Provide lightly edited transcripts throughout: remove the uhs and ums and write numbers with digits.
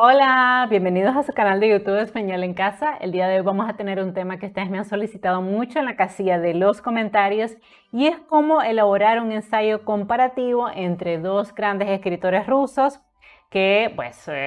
Hola, bienvenidos a su canal de YouTube Español en Casa. El día de hoy vamos a tener un tema que ustedes me han solicitado mucho en la casilla de los comentarios y es cómo elaborar un ensayo comparativo entre dos grandes escritores rusos que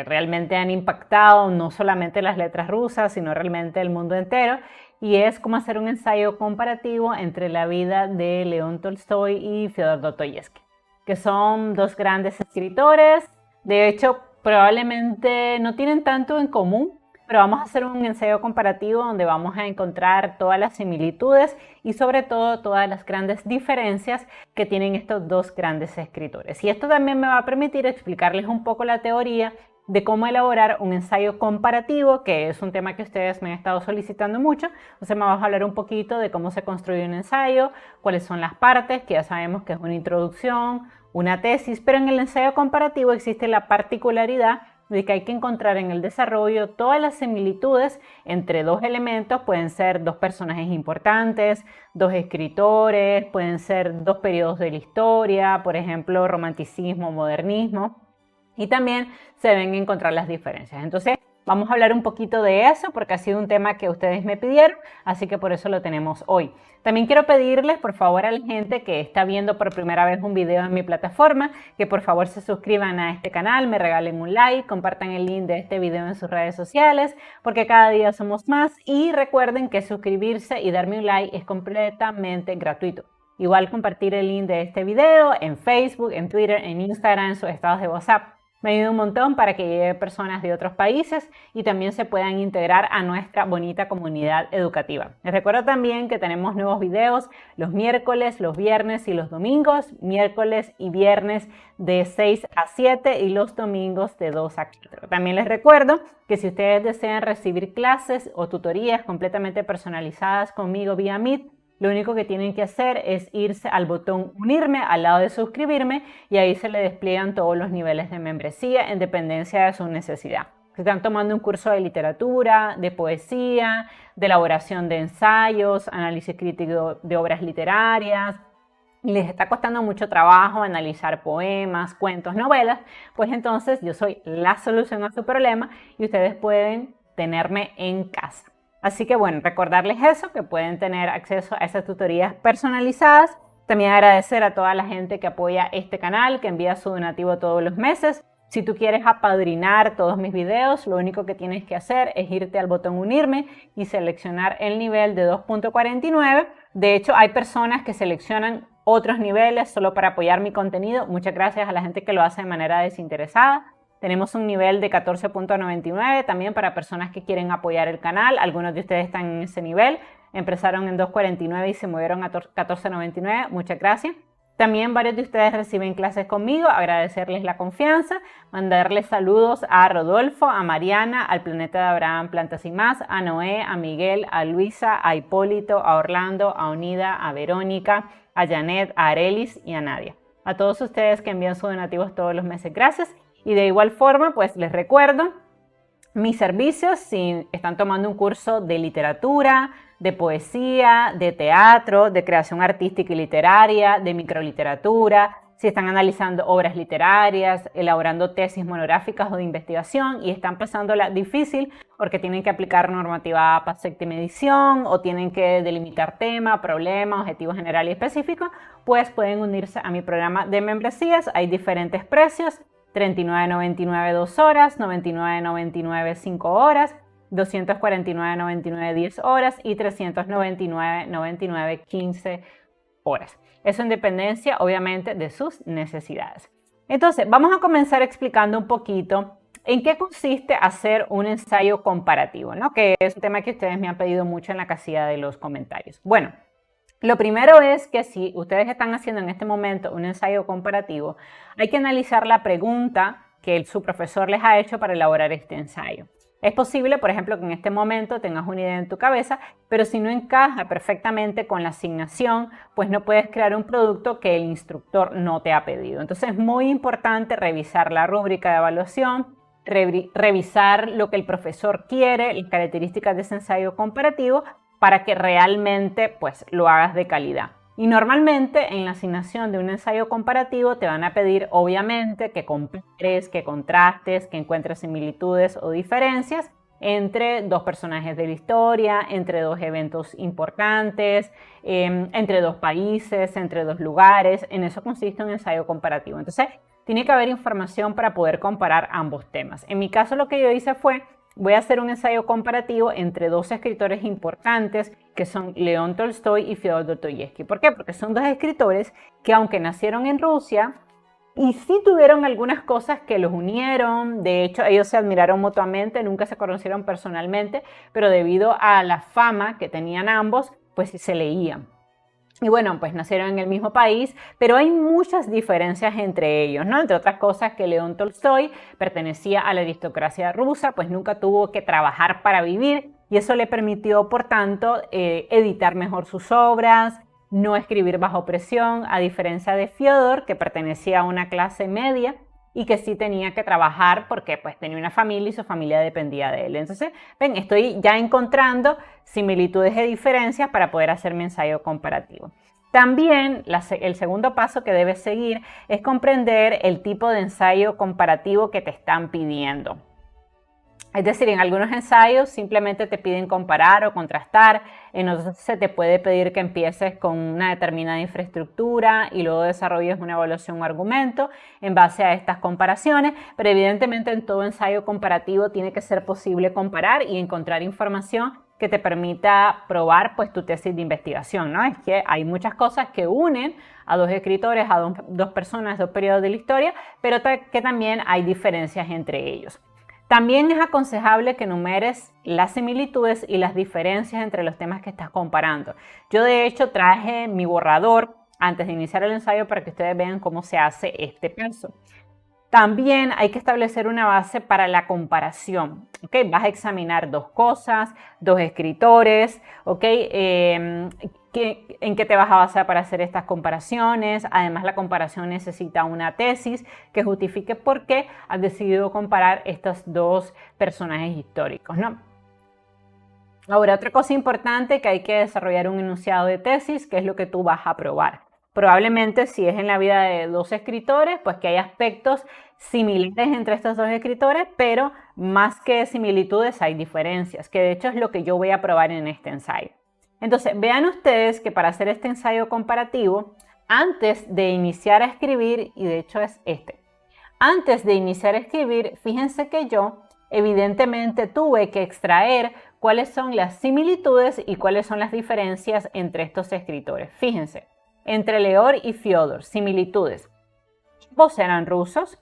realmente han impactado no solamente las letras rusas, sino realmente el mundo entero, y es cómo hacer un ensayo comparativo entre la vida de León Tolstoy y Fyodor Dostoyevsky, que son dos grandes escritores. De hecho, probablemente no tienen tanto en común, pero vamos a hacer un ensayo comparativo donde vamos a encontrar todas las similitudes y sobre todo todas las grandes diferencias que tienen estos dos grandes escritores. Y esto también me va a permitir explicarles un poco la teoría de cómo elaborar un ensayo comparativo, que es un tema que ustedes me han estado solicitando mucho. Entonces me vamos a hablar un poquito de cómo se construye un ensayo, cuáles son las partes, que ya sabemos que es una introducción, una tesis, pero en el ensayo comparativo existe la particularidad de que hay que encontrar en el desarrollo todas las similitudes entre dos elementos. Pueden ser dos personajes importantes, dos escritores, pueden ser dos periodos de la historia, por ejemplo, romanticismo, modernismo, y también se deben encontrar las diferencias. Entonces, vamos a hablar un poquito de eso porque ha sido un tema que ustedes me pidieron, así que por eso lo tenemos hoy. También quiero pedirles, por favor, a la gente que está viendo por primera vez un video en mi plataforma, que por favor se suscriban a este canal, me regalen un like, compartan el link de este video en sus redes sociales, porque cada día somos más, y recuerden que suscribirse y darme un like es completamente gratuito. Igual compartir el link de este video en Facebook, en Twitter, en Instagram, en sus estados de WhatsApp. Me ayuda un montón para que lleguen personas de otros países y también se puedan integrar a nuestra bonita comunidad educativa. Les recuerdo también que tenemos nuevos videos los miércoles, los viernes y los domingos, miércoles y viernes de 6 a 7 y los domingos de 2 a 4. También les recuerdo que si ustedes desean recibir clases o tutorías completamente personalizadas conmigo vía Meet, lo único que tienen que hacer es irse al botón unirme al lado de suscribirme y ahí se le despliegan todos los niveles de membresía en dependencia de su necesidad. Si están tomando un curso de literatura, de poesía, de elaboración de ensayos, análisis crítico de obras literarias, y les está costando mucho trabajo analizar poemas, cuentos, novelas, pues entonces yo soy la solución a su problema y ustedes pueden tenerme en casa. Así que bueno, recordarles eso, que pueden tener acceso a esas tutorías personalizadas. También agradecer a toda la gente que apoya este canal, que envía su donativo todos los meses. Si tú quieres apadrinar todos mis videos, lo único que tienes que hacer es irte al botón unirme y seleccionar el nivel de 2.49. De hecho, hay personas que seleccionan otros niveles solo para apoyar mi contenido. Muchas gracias a la gente que lo hace de manera desinteresada. Tenemos un nivel de 14.99 también para personas que quieren apoyar el canal. Algunos de ustedes están en ese nivel. Empezaron en 2.49 y se movieron a 14.99. Muchas gracias. También varios de ustedes reciben clases conmigo. Agradecerles la confianza. Mandarles saludos a Rodolfo, a Mariana, al Planeta de Abraham Plantas y Más, a Noé, a Miguel, a Luisa, a Hipólito, a Orlando, a Onida, a Verónica, a Janet, a Arelis y a Nadia. A todos ustedes que envían sus donativos todos los meses, gracias. Y de igual forma, pues les recuerdo mis servicios si están tomando un curso de literatura, de poesía, de teatro, de creación artística y literaria, de microliteratura, si están analizando obras literarias, elaborando tesis monográficas o de investigación y están pasándola difícil porque tienen que aplicar normativa APA séptima edición o tienen que delimitar tema, problema, objetivo general y específico, pues pueden unirse a mi programa de membresías. Hay diferentes precios. $39.99 2 horas, $99.99 5 horas, $249.99 10 horas y $399.99 15 horas. Eso en dependencia, obviamente, de sus necesidades. Entonces, vamos a comenzar explicando un poquito en qué consiste hacer un ensayo comparativo, ¿no? Que es un tema que ustedes me han pedido mucho en la casilla de los comentarios. Bueno, lo primero es que si ustedes están haciendo en este momento un ensayo comparativo, hay que analizar la pregunta que su profesor les ha hecho para elaborar este ensayo. Es posible, por ejemplo, que en este momento tengas una idea en tu cabeza, pero si no encaja perfectamente con la asignación, pues no puedes crear un producto que el instructor no te ha pedido. Entonces es muy importante revisar la rúbrica de evaluación, revisar lo que el profesor quiere, las características de ese ensayo comparativo, para que realmente pues lo hagas de calidad. Y normalmente en la asignación de un ensayo comparativo te van a pedir obviamente que compares, que contrastes, que encuentres similitudes o diferencias entre dos personajes de la historia, entre dos eventos importantes, entre dos países, entre dos lugares. En eso consiste un ensayo comparativo. Entonces, tiene que haber información para poder comparar ambos temas. En mi caso, lo que yo hice fue, voy a hacer un ensayo comparativo entre dos escritores importantes que son León Tolstoy y Fyodor Dostoyevsky. ¿Por qué? Porque son dos escritores que, aunque nacieron en Rusia, y sí tuvieron algunas cosas que los unieron. De hecho, ellos se admiraron mutuamente, nunca se conocieron personalmente, pero debido a la fama que tenían ambos, pues se leían. Y bueno, pues nacieron en el mismo país, pero hay muchas diferencias entre ellos, ¿no? Entre otras cosas, que León Tolstoy pertenecía a la aristocracia rusa, pues nunca tuvo que trabajar para vivir, y eso le permitió, por tanto, editar mejor sus obras, no escribir bajo presión, a diferencia de Fyodor, que pertenecía a una clase media y que sí tenía que trabajar porque pues tenía una familia y su familia dependía de él. Entonces, ven, estoy ya encontrando similitudes y diferencias para poder hacer mi ensayo comparativo. También el segundo paso que debes seguir es comprender el tipo de ensayo comparativo que te están pidiendo. Es decir, en algunos ensayos simplemente te piden comparar o contrastar, en otros se te puede pedir que empieces con una determinada infraestructura y luego desarrolles una evaluación o argumento en base a estas comparaciones, pero evidentemente en todo ensayo comparativo tiene que ser posible comparar y encontrar información que te permita probar pues tu tesis de investigación, ¿no? Es que hay muchas cosas que unen a dos escritores, a dos personas, dos periodos de la historia, pero que también hay diferencias entre ellos. También es aconsejable que enumeres las similitudes y las diferencias entre los temas que estás comparando. Yo de hecho traje mi borrador antes de iniciar el ensayo para que ustedes vean cómo se hace este paso. También hay que establecer una base para la comparación. ¿Okay? Vas a examinar dos cosas, dos escritores, ¿okay? ¿En qué te vas a basar para hacer estas comparaciones? Además, la comparación necesita una tesis que justifique por qué has decidido comparar estos dos personajes históricos, ¿no? Ahora, otra cosa importante, que hay que desarrollar un enunciado de tesis, que es lo que tú vas a probar. Probablemente, si es en la vida de dos escritores, pues que hay aspectos similares entre estos dos escritores, pero más que similitudes hay diferencias, que de hecho es lo que yo voy a probar en este ensayo. Entonces, vean ustedes que para hacer este ensayo comparativo, antes de iniciar a escribir, y de hecho es antes de iniciar a escribir, fíjense que yo evidentemente tuve que extraer cuáles son las similitudes y cuáles son las diferencias entre estos escritores. Fíjense, entre León y Fyodor, similitudes. Ambos eran rusos,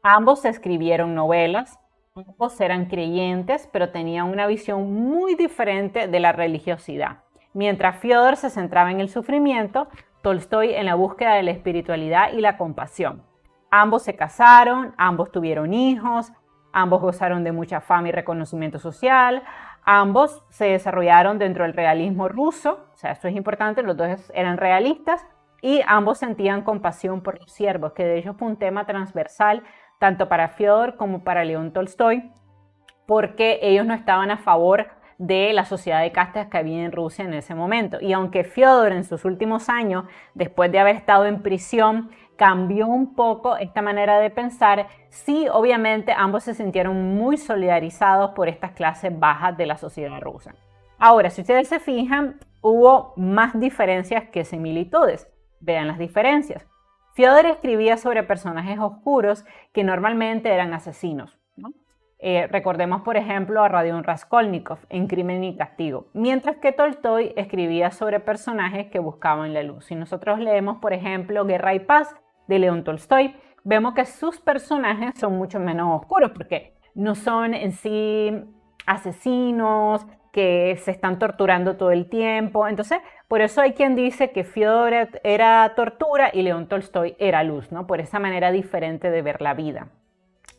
ambos escribieron novelas, ambos eran creyentes, pero tenían una visión muy diferente de la religiosidad. Mientras Fyodor se centraba en el sufrimiento, Tolstoy en la búsqueda de la espiritualidad y la compasión. Ambos se casaron, ambos tuvieron hijos, ambos gozaron de mucha fama y reconocimiento social, ambos se desarrollaron dentro del realismo ruso, o sea, esto es importante, los dos eran realistas, y ambos sentían compasión por los siervos, que de hecho fue un tema transversal tanto para Fyodor como para León Tolstoy, porque ellos no estaban a favor de la sociedad de castas que había en Rusia en ese momento. Y aunque Fyodor en sus últimos años, después de haber estado en prisión, cambió un poco esta manera de pensar, sí, obviamente ambos se sintieron muy solidarizados por estas clases bajas de la sociedad rusa. Ahora, si ustedes se fijan, hubo más diferencias que similitudes. Vean las diferencias. Fyodor escribía sobre personajes oscuros que normalmente eran asesinos, ¿no? Recordemos, por ejemplo, a Rodion Raskolnikov en Crimen y Castigo, mientras que Tolstoy escribía sobre personajes que buscaban la luz. Si nosotros leemos, por ejemplo, Guerra y Paz de León Tolstoy, vemos que sus personajes son mucho menos oscuros porque no son en sí asesinos que se están torturando todo el tiempo. Entonces, por eso hay quien dice que Fyodor era tortura y León Tolstoy era luz, ¿no? Por esa manera diferente de ver la vida.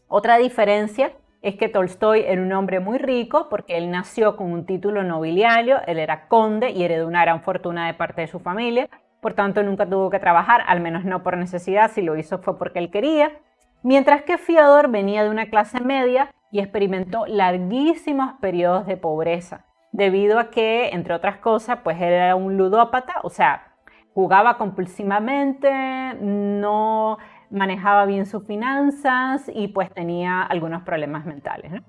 Otra diferencia es que Tolstoy era un hombre muy rico porque él nació con un título nobiliario, él era conde y heredó una gran fortuna de parte de su familia, por tanto nunca tuvo que trabajar, al menos no por necesidad, si lo hizo fue porque él quería, mientras que Fyodor venía de una clase media y experimentó larguísimos periodos de pobreza, debido a que, entre otras cosas, pues él era un ludópata, o sea, jugaba compulsivamente, no manejaba bien sus finanzas y pues tenía algunos problemas mentales, ¿no?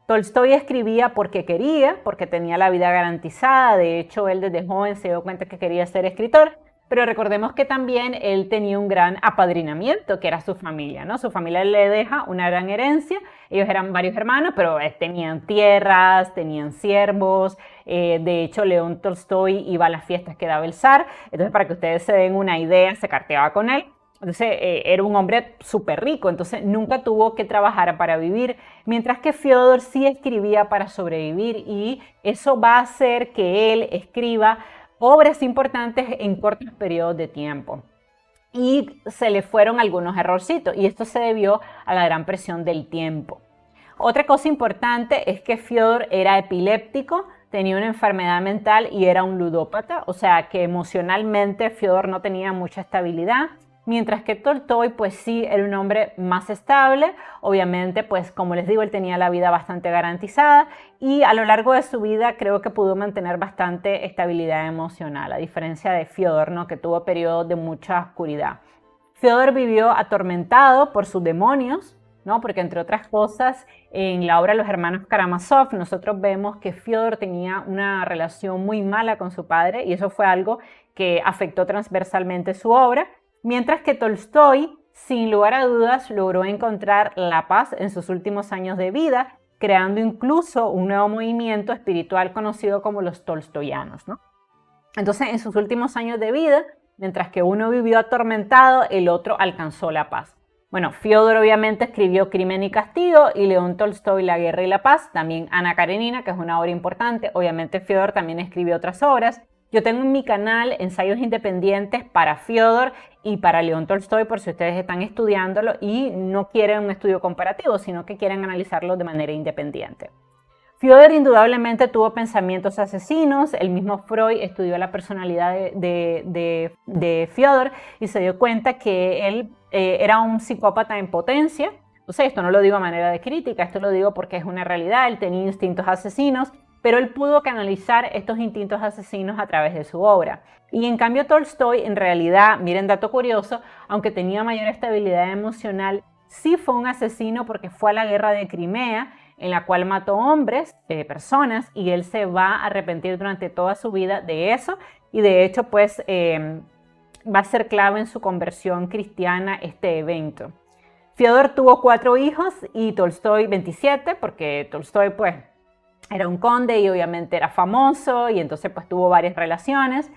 Tolstoy escribía porque quería, porque tenía la vida garantizada. De hecho, él desde joven se dio cuenta que quería ser escritor, pero recordemos que también él tenía un gran apadrinamiento, que era su familia, ¿no? Su familia le deja una gran herencia. Ellos eran varios hermanos, pero tenían tierras, tenían siervos. De hecho, León Tolstoy iba a las fiestas que daba el zar. Entonces, para que ustedes se den una idea, se carteaba con él. Entonces, era un hombre súper rico, entonces nunca tuvo que trabajar para vivir, mientras que Fyodor sí escribía para sobrevivir, y eso va a hacer que él escriba obras importantes en cortos periodos de tiempo. Y se le fueron algunos errorcitos, y esto se debió a la gran presión del tiempo. Otra cosa importante es que Fyodor era epiléptico, tenía una enfermedad mental y era un ludópata, o sea que emocionalmente Fyodor no tenía mucha estabilidad, mientras que Tolstoy pues sí era un hombre más estable. Obviamente, pues como les digo, él tenía la vida bastante garantizada y a lo largo de su vida creo que pudo mantener bastante estabilidad emocional, a diferencia de Fyodor, ¿no?, que tuvo periodos de mucha oscuridad. Fyodor vivió atormentado por sus demonios, ¿no?, porque entre otras cosas, en la obra Los hermanos Karamazov, nosotros vemos que Fyodor tenía una relación muy mala con su padre y eso fue algo que afectó transversalmente su obra. Mientras que Tolstoy, sin lugar a dudas, logró encontrar la paz en sus últimos años de vida, creando incluso un nuevo movimiento espiritual conocido como los tolstoyanos, ¿no? Entonces, en sus últimos años de vida, mientras que uno vivió atormentado, el otro alcanzó la paz. Bueno, Fyodor obviamente escribió Crimen y Castigo y León Tolstoy La guerra y la paz, también Ana Karenina, que es una obra importante. Obviamente Fyodor también escribió otras obras. Yo tengo en mi canal ensayos independientes para Fyodor y para León Tolstoy, por si ustedes están estudiándolo y no quieren un estudio comparativo, sino que quieren analizarlo de manera independiente. Fyodor indudablemente tuvo pensamientos asesinos. El mismo Freud estudió la personalidad de Fyodor y se dio cuenta que él era un psicópata en potencia. O sea, esto no lo digo a manera de crítica, esto lo digo porque es una realidad. Él tenía instintos asesinos, pero él pudo canalizar estos instintos asesinos a través de su obra. Y en cambio Tolstoy, en realidad, miren dato curioso, aunque tenía mayor estabilidad emocional, sí fue un asesino porque fue a la guerra de Crimea, en la cual mató hombres, personas, y él se va a arrepentir durante toda su vida de eso, y de hecho pues va a ser clave en su conversión cristiana este evento. Fyodor tuvo 4 hijos y Tolstoy 27, porque Tolstoy pues era un conde y obviamente era famoso y entonces pues tuvo varias relaciones.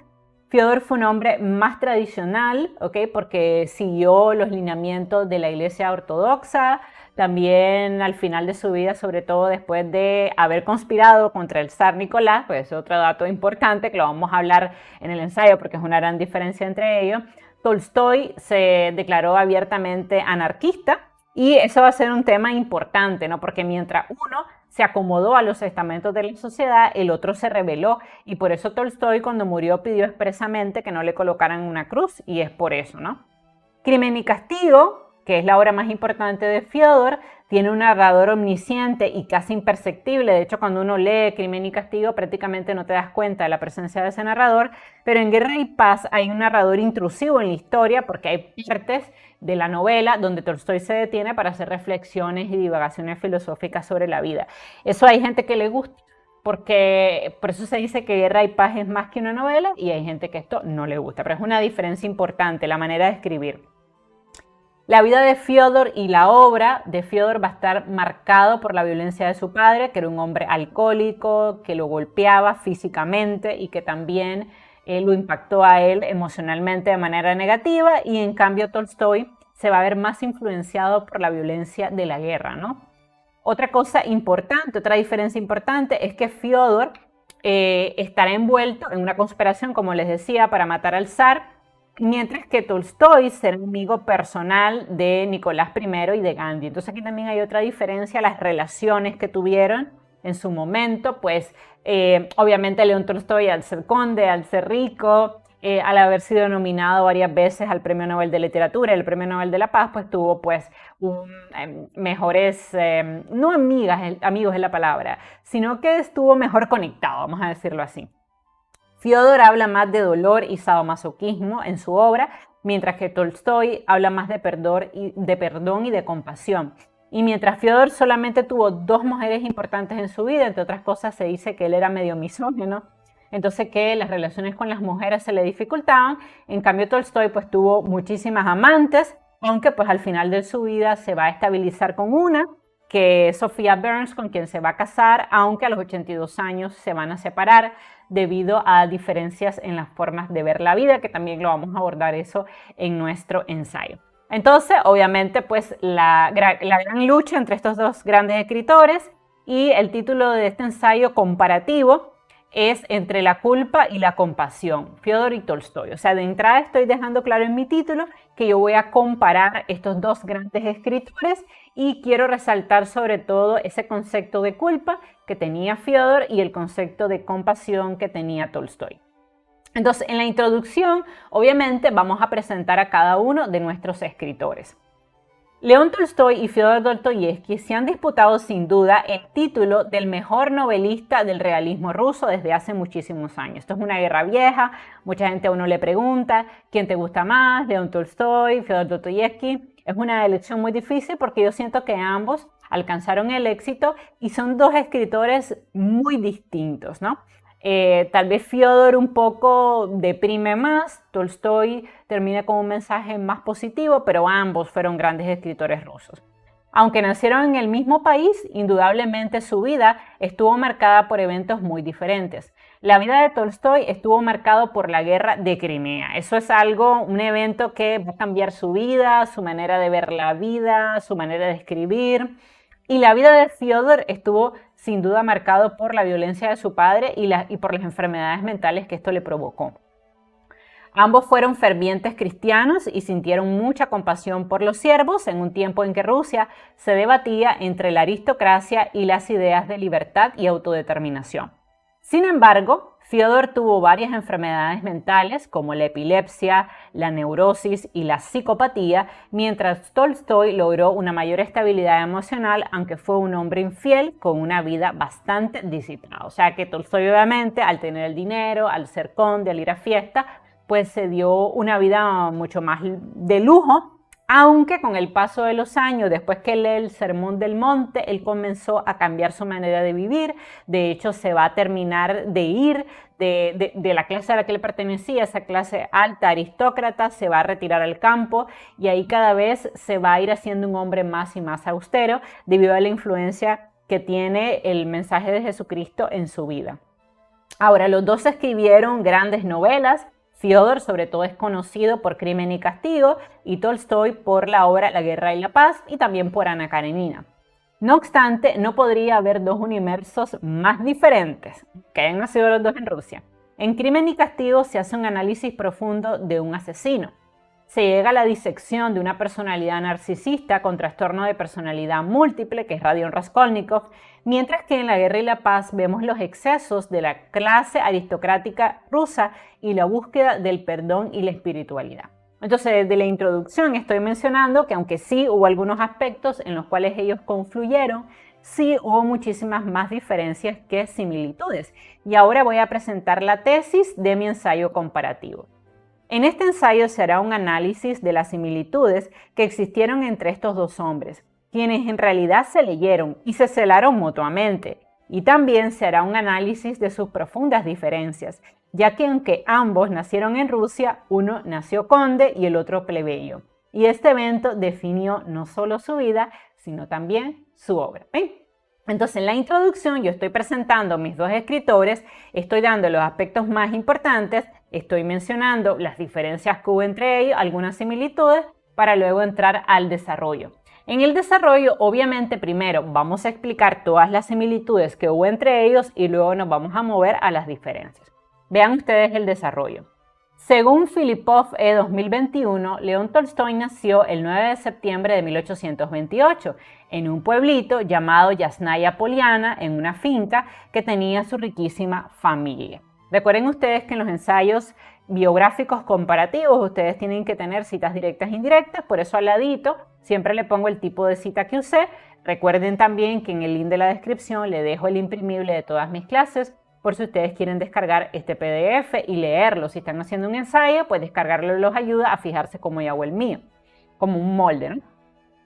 Fyodor fue un hombre más tradicional, ¿ok?, porque siguió los lineamientos de la Iglesia Ortodoxa. También al final de su vida, sobre todo después de haber conspirado contra el zar Nicolás, pues es otro dato importante que lo vamos a hablar en el ensayo porque es una gran diferencia entre ellos. Tolstoy se declaró abiertamente anarquista y eso va a ser un tema importante, ¿no?, porque mientras uno se acomodó a los estamentos de la sociedad, el otro se rebeló, y por eso Tolstoy cuando murió pidió expresamente que no le colocaran una cruz, y es por eso, ¿no? Crimen y Castigo, que es la obra más importante de Fyodor, tiene un narrador omnisciente y casi imperceptible. De hecho, cuando uno lee Crimen y Castigo, prácticamente no te das cuenta de la presencia de ese narrador, pero en Guerra y Paz hay un narrador intrusivo en la historia porque hay partes de la novela donde Tolstoy se detiene para hacer reflexiones y divagaciones filosóficas sobre la vida. Eso hay gente que le gusta, porque por eso se dice que Guerra y Paz es más que una novela, y hay gente que esto no le gusta, pero es una diferencia importante, la manera de escribir. La vida de Fyodor y la obra de Fyodor va a estar marcado por la violencia de su padre, que era un hombre alcohólico, que lo golpeaba físicamente y que también lo impactó a él emocionalmente de manera negativa, y en cambio Tolstoy se va a ver más influenciado por la violencia de la guerra, ¿no? Otra cosa importante, otra diferencia importante es que Fyodor estará envuelto en una conspiración, como les decía, para matar al zar, mientras que Tolstoy será amigo personal de Nicolás I y de Gandhi. Entonces aquí también hay otra diferencia, las relaciones que tuvieron en su momento, pues obviamente León Tolstoy, al ser conde, al ser rico, al haber sido nominado varias veces al Premio Nobel de Literatura y el Premio Nobel de la Paz, pues tuvo pues mejores, no amigos es la palabra, sino que estuvo mejor conectado, vamos a decirlo así. Fyodor habla más de dolor y sadomasoquismo en su obra, mientras que Tolstoy habla más de perdón y de compasión. Y mientras Fyodor solamente tuvo 2 mujeres importantes en su vida, entre otras cosas se dice que él era medio misógino, entonces que las relaciones con las mujeres se le dificultaban. En cambio Tolstoy pues tuvo muchísimas amantes, aunque pues al final de su vida se va a estabilizar con una, que es Sophia Burns, con quien se va a casar, aunque a los 82 años se van a separar debido a diferencias en las formas de ver la vida, que también lo vamos a abordar eso en nuestro ensayo. Entonces, obviamente, pues la gran lucha entre estos 2 grandes escritores, y el título de este ensayo comparativo es Entre la culpa y la compasión, Fyodor y Tolstoy. O sea, de entrada estoy dejando claro en mi título que yo voy a comparar estos 2 grandes escritores y quiero resaltar sobre todo ese concepto de culpa que tenía Fyodor y el concepto de compasión que tenía Tolstoy. Entonces, en la introducción, obviamente, vamos a presentar a cada uno de nuestros escritores. León Tolstoy y Fyodor Dostoyevsky se han disputado sin duda el título del mejor novelista del realismo ruso desde hace muchísimos años. Esto es una guerra vieja, mucha gente a uno le pregunta ¿quién te gusta más? León Tolstoy, Fyodor Dostoyevsky. Es una elección muy difícil porque yo siento que ambos alcanzaron el éxito y son 2 escritores muy distintos, ¿no? Tal vez Fyodor un poco deprime más, Tolstoy termina con un mensaje más positivo, pero ambos fueron grandes escritores rusos. Aunque nacieron en el mismo país, indudablemente su vida estuvo marcada por eventos muy diferentes. La vida de Tolstoy estuvo marcado por la guerra de Crimea. Eso es un evento que va a cambiar su vida, su manera de ver la vida, su manera de escribir. Y la vida de Fyodor estuvo sin duda marcado por la violencia de su padre y por las enfermedades mentales que esto le provocó. Ambos fueron fervientes cristianos y sintieron mucha compasión por los siervos en un tiempo en que Rusia se debatía entre la aristocracia y las ideas de libertad y autodeterminación. Sin embargo, Fyodor tuvo varias enfermedades mentales como la epilepsia, la neurosis y la psicopatía, mientras Tolstoy logró una mayor estabilidad emocional, aunque fue un hombre infiel con una vida bastante disipada. O sea que Tolstoy obviamente, al tener el dinero, al ser conde, al ir a fiesta, pues se dio una vida mucho más de lujo, aunque con el paso de los años, después que lee el Sermón del Monte, él comenzó a cambiar su manera de vivir. De hecho, se va a terminar de ir de la clase a la que él pertenecía, esa clase alta aristócrata, se va a retirar al campo y ahí cada vez se va a ir haciendo un hombre más y más austero debido a la influencia que tiene el mensaje de Jesucristo en su vida. Ahora, los 2 escribieron grandes novelas. Fyodor sobre todo es conocido por Crimen y Castigo y Tolstoy por la obra La Guerra y la Paz y también por Ana Karenina. No obstante, no podría haber 2 universos más diferentes que hayan nacido los 2 en Rusia. En Crimen y Castigo se hace un análisis profundo de un asesino. Se llega a la disección de una personalidad narcisista con trastorno de personalidad múltiple, que es Radion Raskolnikov, mientras que en La Guerra y la Paz vemos los excesos de la clase aristocrática rusa y la búsqueda del perdón y la espiritualidad. Entonces, desde la introducción estoy mencionando que aunque sí hubo algunos aspectos en los cuales ellos confluyeron, sí hubo muchísimas más diferencias que similitudes. Y ahora voy a presentar la tesis de mi ensayo comparativo. En este ensayo se hará un análisis de las similitudes que existieron entre estos 2 hombres, quienes en realidad se leyeron y se celaron mutuamente, y también se hará un análisis de sus profundas diferencias, ya que aunque ambos nacieron en Rusia, uno nació conde y el otro plebeyo, y este evento definió no solo su vida, sino también su obra. ¿Ven? Entonces, en la introducción yo estoy presentando a mis 2 escritores, estoy dando los aspectos más importantes, estoy mencionando las diferencias que hubo entre ellos, algunas similitudes, para luego entrar al desarrollo. En el desarrollo, obviamente, primero vamos a explicar todas las similitudes que hubo entre ellos y luego nos vamos a mover a las diferencias. Vean ustedes el desarrollo. Según Filipov 2021, León Tolstoy nació el 9 de septiembre de 1828 en un pueblito llamado Yasnaya Poliana, en una finca que tenía su riquísima familia. Recuerden ustedes que en los ensayos biográficos comparativos ustedes tienen que tener citas directas e indirectas, por eso al ladito siempre le pongo el tipo de cita que usé. Recuerden también que en el link de la descripción le dejo el imprimible de todas mis clases por si ustedes quieren descargar este PDF y leerlo. Si están haciendo un ensayo, pues descargarlo los ayuda a fijarse cómo yo hago el mío, como un molde, ¿no?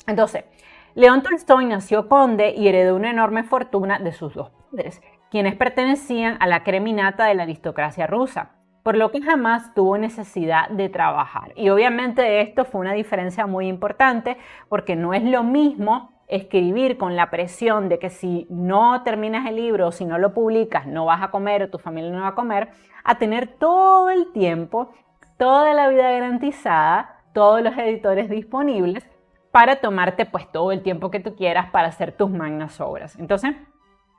Entonces, León Tolstoy nació conde y heredó una enorme fortuna de sus dos padres, quienes pertenecían a la creminata de la aristocracia rusa, por lo que jamás tuvo necesidad de trabajar. Y obviamente esto fue una diferencia muy importante, porque no es lo mismo escribir con la presión de que si no terminas el libro o si no lo publicas no vas a comer o tu familia no va a comer, a tener todo el tiempo, toda la vida garantizada, todos los editores disponibles para tomarte pues todo el tiempo que tú quieras para hacer tus magnas obras. Entonces,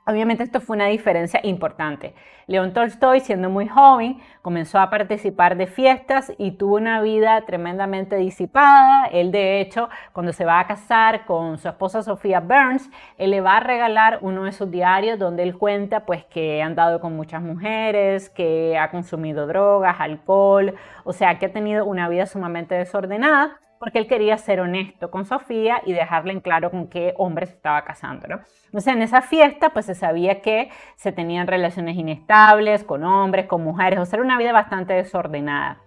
obviamente esto fue una diferencia importante. León Tolstoy, siendo muy joven, comenzó a participar de fiestas y tuvo una vida tremendamente disipada. Él, de hecho, cuando se va a casar con su esposa Sofía Burns, él le va a regalar uno de sus diarios donde él cuenta pues que ha andado con muchas mujeres, que ha consumido drogas, alcohol, o sea, que ha tenido una vida sumamente desordenada, porque él quería ser honesto con Sofía y dejarle en claro con qué hombre se estaba casando, ¿no? Entonces, en esa fiesta, pues se sabía que se tenían relaciones inestables con hombres, con mujeres, o sea, era una vida bastante desordenada.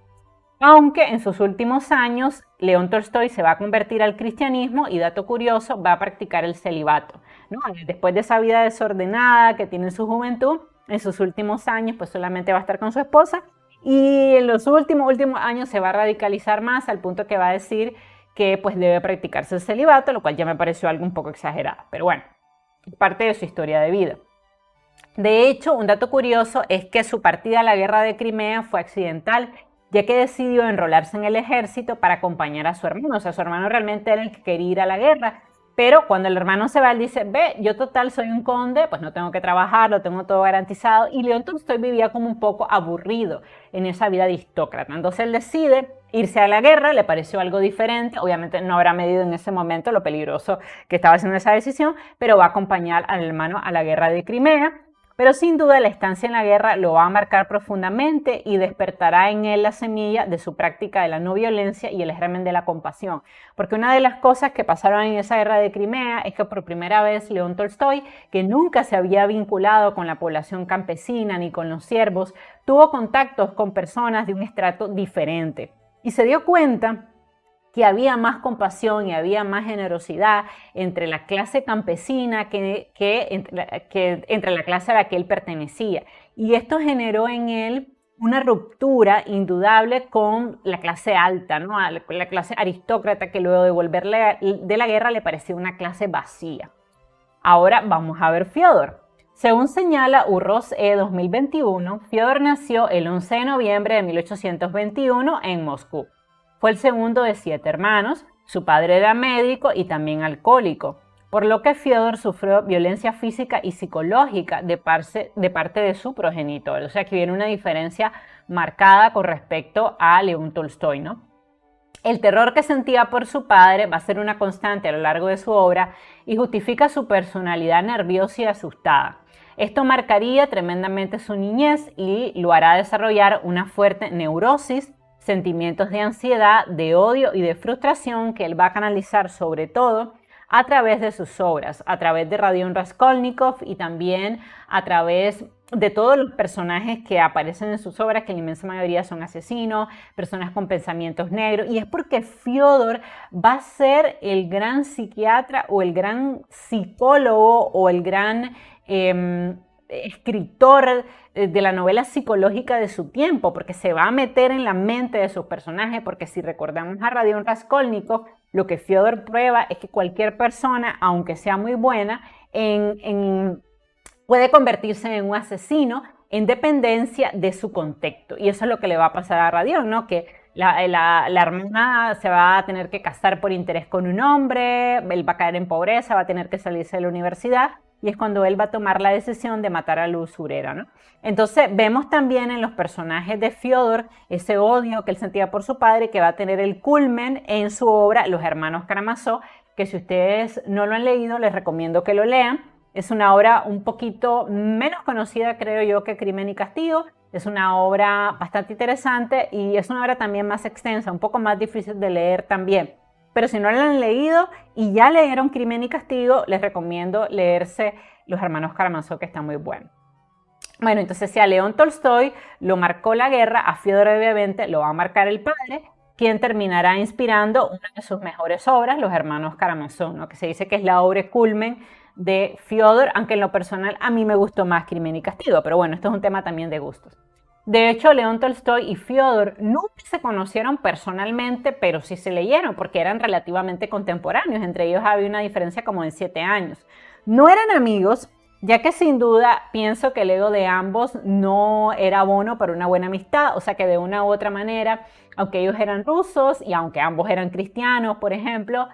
Aunque en sus últimos años, León Tolstoy se va a convertir al cristianismo y, dato curioso, va a practicar el celibato, ¿no? Después de esa vida desordenada que tiene en su juventud, en sus últimos años, pues solamente va a estar con su esposa. Y en los últimos años se va a radicalizar más al punto que va a decir que pues debe practicarse el celibato, lo cual ya me pareció algo un poco exagerado. Pero bueno, es parte de su historia de vida. De hecho, un dato curioso es que su partida a la guerra de Crimea fue accidental, ya que decidió enrolarse en el ejército para acompañar a su hermano. O sea, su hermano realmente era el que quería ir a la guerra. Pero cuando el hermano se va, él dice, ve, yo total soy un conde, pues no tengo que trabajar, lo tengo todo garantizado. Y León Tolstoy vivía como un poco aburrido en esa vida aristócrata. Entonces él decide irse a la guerra, le pareció algo diferente. Obviamente no habrá medido en ese momento lo peligroso que estaba haciendo esa decisión, pero va a acompañar al hermano a la guerra de Crimea. Pero sin duda la estancia en la guerra lo va a marcar profundamente y despertará en él la semilla de su práctica de la no violencia y el germen de la compasión. Porque una de las cosas que pasaron en esa guerra de Crimea es que por primera vez León Tolstoy, que nunca se había vinculado con la población campesina ni con los siervos, tuvo contactos con personas de un estrato diferente y se dio cuenta que había más compasión y había más generosidad entre la clase campesina que entre la clase a la que él pertenecía. Y esto generó en él una ruptura indudable con la clase alta, ¿no? La clase aristócrata, que luego de volver de la guerra le parecía una clase vacía. Ahora vamos a ver Fiódor. Según señala Urroz E. 2021, Fiódor nació el 11 de noviembre de 1821 en Moscú. Fue el segundo de 7 hermanos, su padre era médico y también alcohólico, por lo que Fiódor sufrió violencia física y psicológica de parte de su progenitor. O sea que viene una diferencia marcada con respecto a León Tolstoy, ¿no? El terror que sentía por su padre va a ser una constante a lo largo de su obra y justifica su personalidad nerviosa y asustada. Esto marcaría tremendamente su niñez y lo hará desarrollar una fuerte neurosis, sentimientos de ansiedad, de odio y de frustración que él va a canalizar sobre todo a través de sus obras, a través de Rodion Raskolnikov y también a través de todos los personajes que aparecen en sus obras, que la inmensa mayoría son asesinos, personas con pensamientos negros, y es porque Fiódor va a ser el gran psiquiatra o el gran psicólogo o el gran escritor de la novela psicológica de su tiempo, porque se va a meter en la mente de sus personajes, porque si recordamos a Rodion Raskolnikov, lo que Fiódor prueba es que cualquier persona, aunque sea muy buena, puede convertirse en un asesino en dependencia de su contexto. Y eso es lo que le va a pasar a Rodion, ¿no? Que la hermana se va a tener que casar por interés con un hombre, él va a caer en pobreza, va a tener que salirse de la universidad, y es cuando él va a tomar la decisión de matar a la usurera, ¿no? Entonces vemos también en los personajes de Fiódor ese odio que él sentía por su padre, que va a tener el culmen en su obra Los hermanos Karamazov, que si ustedes no lo han leído, les recomiendo que lo lean. Es una obra un poquito menos conocida, creo yo, que Crimen y Castigo. Es una obra bastante interesante y es una obra también más extensa, un poco más difícil de leer también. Pero si no la han leído y ya leyeron Crimen y Castigo, les recomiendo leerse Los hermanos Karamazov, que está muy bueno. Bueno, entonces si a León Tolstoy lo marcó la guerra, a Fiodor obviamente lo va a marcar el padre, quien terminará inspirando una de sus mejores obras, Los Hermanos Karamazov, ¿no? Que se dice que es la obra culmen de Fiodor, aunque en lo personal a mí me gustó más Crimen y Castigo, pero bueno, esto es un tema también de gustos. De hecho, León Tolstoy y Fiodor nunca se conocieron personalmente, pero sí se leyeron porque eran relativamente contemporáneos. Entre ellos había una diferencia como de 7 años. No eran amigos, ya que sin duda pienso que el ego de ambos no era bono para una buena amistad, o sea que de una u otra manera, aunque ellos eran rusos y aunque ambos eran cristianos, por ejemplo,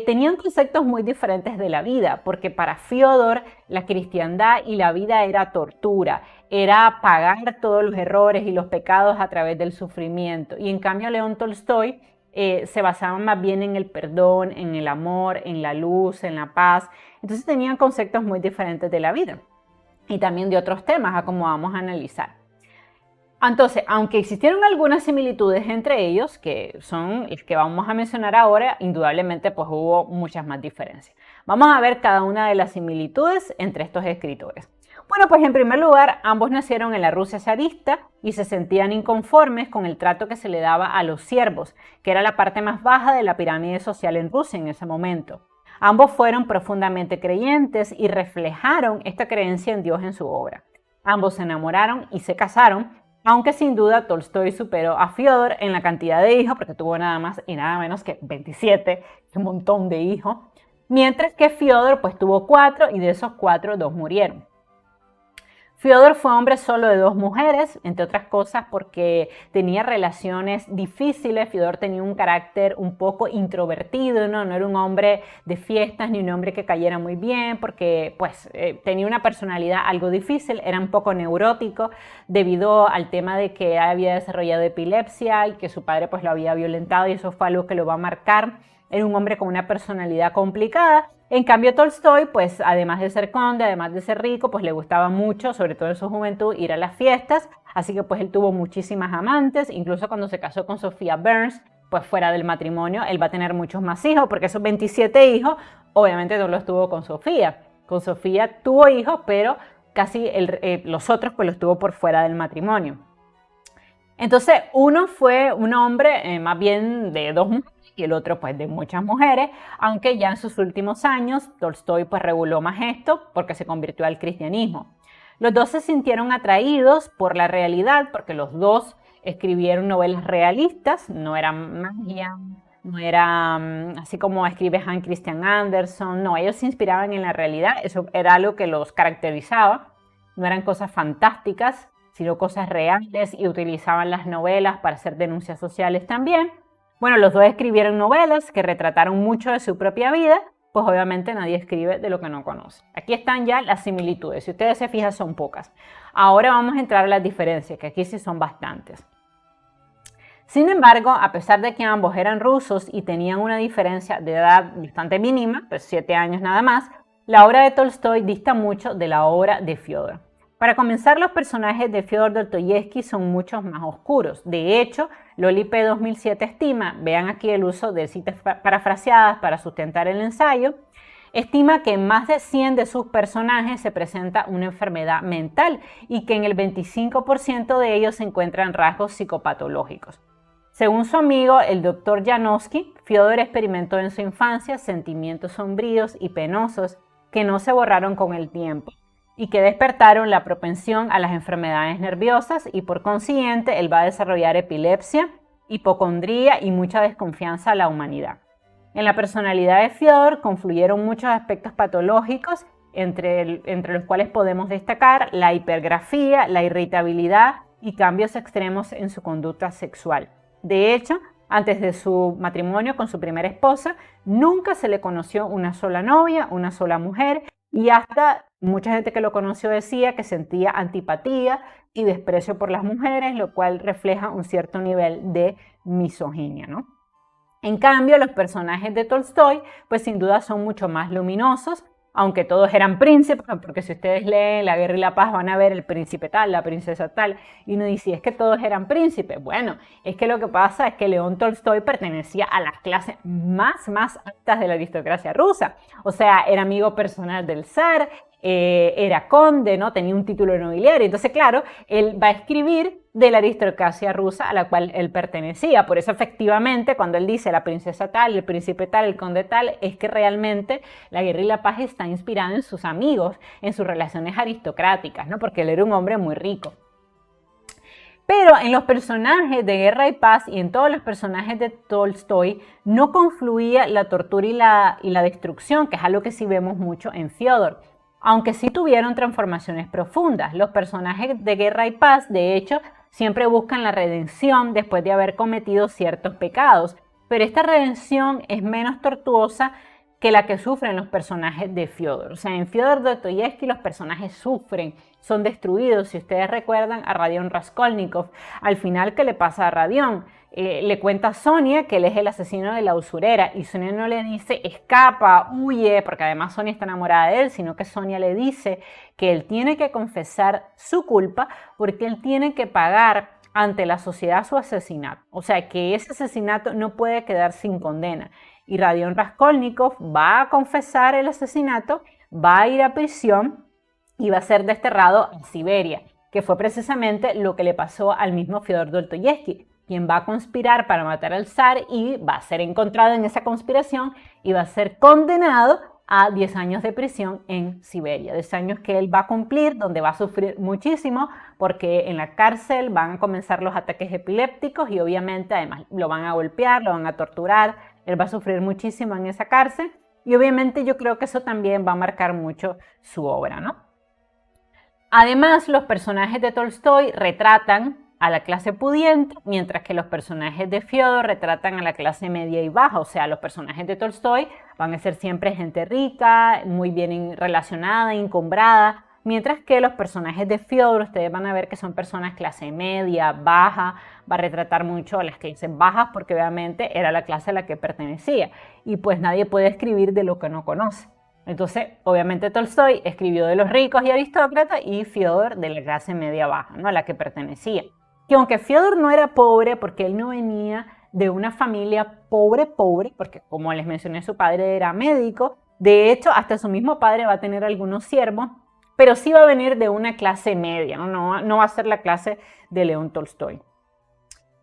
tenían conceptos muy diferentes de la vida, porque para Fiodor la cristiandad y la vida era tortura, era pagar todos los errores y los pecados a través del sufrimiento, y en cambio León Tolstoy se basaba más bien en el perdón, en el amor, en la luz, en la paz. Entonces tenían conceptos muy diferentes de la vida y también de otros temas, a como vamos a analizar. Entonces, aunque existieron algunas similitudes entre ellos, que son las que vamos a mencionar ahora, indudablemente pues hubo muchas más diferencias. Vamos a ver cada una de las similitudes entre estos escritores. Bueno, pues en primer lugar, ambos nacieron en la Rusia zarista y se sentían inconformes con el trato que se le daba a los siervos, que era la parte más baja de la pirámide social en Rusia en ese momento. Ambos fueron profundamente creyentes y reflejaron esta creencia en Dios en su obra. Ambos se enamoraron y se casaron, aunque sin duda Tolstoy superó a Fiodor en la cantidad de hijos, porque tuvo nada más y nada menos que 27, un montón de hijos, mientras que Fiodor pues tuvo 4 y de esos 4, 2 murieron. Fiodor fue hombre solo de 2 mujeres, entre otras cosas porque tenía relaciones difíciles. Fiodor tenía un carácter un poco introvertido, no era un hombre de fiestas ni un hombre que cayera muy bien, porque pues tenía una personalidad algo difícil, era un poco neurótico debido al tema de que había desarrollado epilepsia y que su padre pues lo había violentado, y eso fue algo que lo va a marcar. Era un hombre con una personalidad complicada. En cambio, Tolstoy, pues además de ser conde, además de ser rico, pues le gustaba mucho, sobre todo en su juventud, ir a las fiestas. Así que pues él tuvo muchísimas amantes, incluso cuando se casó con Sofía Burns, pues fuera del matrimonio, él va a tener muchos más hijos, porque esos 27 hijos, obviamente no los tuvo con Sofía. Con Sofía tuvo hijos, pero casi los otros pues los tuvo por fuera del matrimonio. Entonces, uno fue un hombre más bien de 2 mujeres y el otro pues de muchas mujeres, aunque ya en sus últimos años Tolstoy pues reguló más esto porque se convirtió al cristianismo. Los dos se sintieron atraídos por la realidad porque los dos escribieron novelas realistas, no eran magia, no era así como escribe Hans Christian Andersen, no, ellos se inspiraban en la realidad, eso era algo que los caracterizaba, no eran cosas fantásticas, sino cosas reales, y utilizaban las novelas para hacer denuncias sociales también. Bueno, los dos escribieron novelas que retrataron mucho de su propia vida, pues obviamente nadie escribe de lo que no conoce. Aquí están ya las similitudes, si ustedes se fijan son pocas. Ahora vamos a entrar a las diferencias, que aquí sí son bastantes. Sin embargo, a pesar de que ambos eran rusos y tenían una diferencia de edad bastante mínima, pues 7 años nada más, la obra de Tolstoy dista mucho de la obra de Fiodor. Para comenzar, los personajes de Fyodor Dostoyevsky son mucho más oscuros. De hecho, Loli P. 2007 estima, vean aquí el uso de citas parafraseadas para sustentar el ensayo, estima que en más de 100 de sus personajes se presenta una enfermedad mental y que en el 25% de ellos se encuentran rasgos psicopatológicos. Según su amigo, el Dr. Janowski, Fyodor experimentó en su infancia sentimientos sombríos y penosos que no se borraron con el tiempo y que despertaron la propensión a las enfermedades nerviosas, y por consiguiente él va a desarrollar epilepsia, hipocondría y mucha desconfianza a la humanidad. En la personalidad de Fyodor confluyeron muchos aspectos patológicos, entre los cuales podemos destacar la hipergrafía, la irritabilidad y cambios extremos en su conducta sexual. De hecho, antes de su matrimonio con su primera esposa, nunca se le conoció una sola novia, una sola mujer, y hasta mucha gente que lo conoció decía que sentía antipatía y desprecio por las mujeres, lo cual refleja un cierto nivel de misoginia, ¿no? En cambio, los personajes de Tolstoy, pues sin duda son mucho más luminosos, aunque todos eran príncipes, porque si ustedes leen La Guerra y la Paz van a ver el príncipe tal, la princesa tal, y uno dice, ¿es que todos eran príncipes? Bueno, es que lo que pasa es que León Tolstoy pertenecía a las clases más altas de la aristocracia rusa, o sea, era amigo personal del zar, era conde, ¿no? Tenía un título nobiliario. Entonces, claro, él va a escribir de la aristocracia rusa a la cual él pertenecía. Por eso, efectivamente, cuando él dice la princesa tal, el príncipe tal, el conde tal, es que realmente La Guerra y la Paz está inspirada en sus amigos, en sus relaciones aristocráticas, ¿no? Porque él era un hombre muy rico. Pero en los personajes de Guerra y Paz y en todos los personajes de Tolstoy no confluía la tortura y la destrucción, que es algo que sí vemos mucho en Fyodor, aunque sí tuvieron transformaciones profundas. Los personajes de Guerra y Paz, de hecho, siempre buscan la redención después de haber cometido ciertos pecados, pero esta redención es menos tortuosa que la que sufren los personajes de Fyodor. O sea, en Fyodor Dostoyevsky los personajes sufren, son destruidos. Si ustedes recuerdan a Radion Raskolnikov, al final, ¿qué le pasa a Radion? Le cuenta a Sonia que él es el asesino de la usurera y Sonia no le dice escapa, huye, porque además Sonia está enamorada de él, sino que Sonia le dice que él tiene que confesar su culpa porque él tiene que pagar ante la sociedad su asesinato. O sea, que ese asesinato no puede quedar sin condena. Y Radion Raskolnikov va a confesar el asesinato, va a ir a prisión y va a ser desterrado a Siberia, que fue precisamente lo que le pasó al mismo Fyodor Dostoyevsky, quien va a conspirar para matar al zar y va a ser encontrado en esa conspiración y va a ser condenado a 10 años de prisión en Siberia, 10 años que él va a cumplir, donde va a sufrir muchísimo porque en la cárcel van a comenzar los ataques epilépticos y obviamente además lo van a golpear, lo van a torturar, él va a sufrir muchísimo en esa cárcel y obviamente yo creo que eso también va a marcar mucho su obra, ¿no? Además, los personajes de Tolstoy retratan a la clase pudiente, mientras que los personajes de Fyodor retratan a la clase media y baja. O sea, los personajes de Tolstoy van a ser siempre gente rica, muy bien relacionada, encumbrada, mientras que los personajes de Fyodor, ustedes van a ver que son personas clase media, baja, va a retratar mucho a las clases bajas porque obviamente era la clase a la que pertenecía. Y pues nadie puede escribir de lo que no conoce. Entonces, obviamente Tolstoy escribió de los ricos y aristócratas y Fyodor de la clase media baja, ¿no? A la que pertenecía. Que aunque Fyodor no era pobre porque él no venía de una familia pobre, porque como les mencioné su padre era médico, de hecho hasta su mismo padre va a tener algunos siervos, pero sí va a venir de una clase media, no va a ser la clase de León Tolstoy.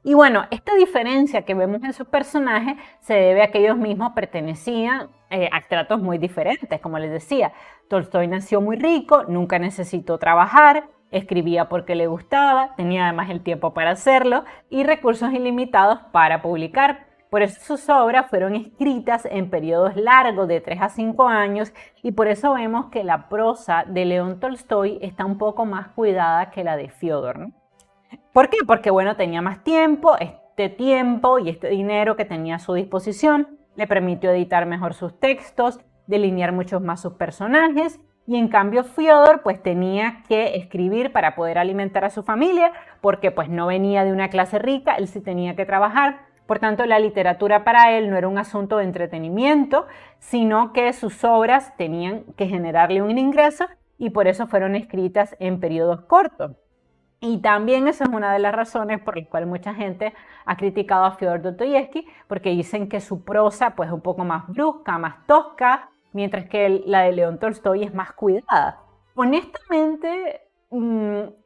Y bueno, esta diferencia que vemos en sus personajes se debe a que ellos mismos pertenecían a estratos muy diferentes. Como les decía, Tolstoy nació muy rico, nunca necesitó trabajar, escribía porque le gustaba, tenía además el tiempo para hacerlo y recursos ilimitados para publicar. Por eso sus obras fueron escritas en periodos largos de 3 a 5 años y por eso vemos que la prosa de León Tolstoy está un poco más cuidada que la de Fyodor, ¿no? ¿Por qué? Porque bueno, tenía más tiempo, este tiempo y este dinero que tenía a su disposición le permitió editar mejor sus textos, delinear muchos más sus personajes y en cambio Fyodor pues tenía que escribir para poder alimentar a su familia porque pues no venía de una clase rica, él sí tenía que trabajar. Por tanto, la literatura para él no era un asunto de entretenimiento, sino que sus obras tenían que generarle un ingreso y por eso fueron escritas en periodos cortos. Y también esa es una de las razones por las cuales mucha gente ha criticado a Fyodor Dostoyevsky, porque dicen que su prosa pues, es un poco más brusca, más tosca, mientras que la de León Tolstoy es más cuidada. Honestamente,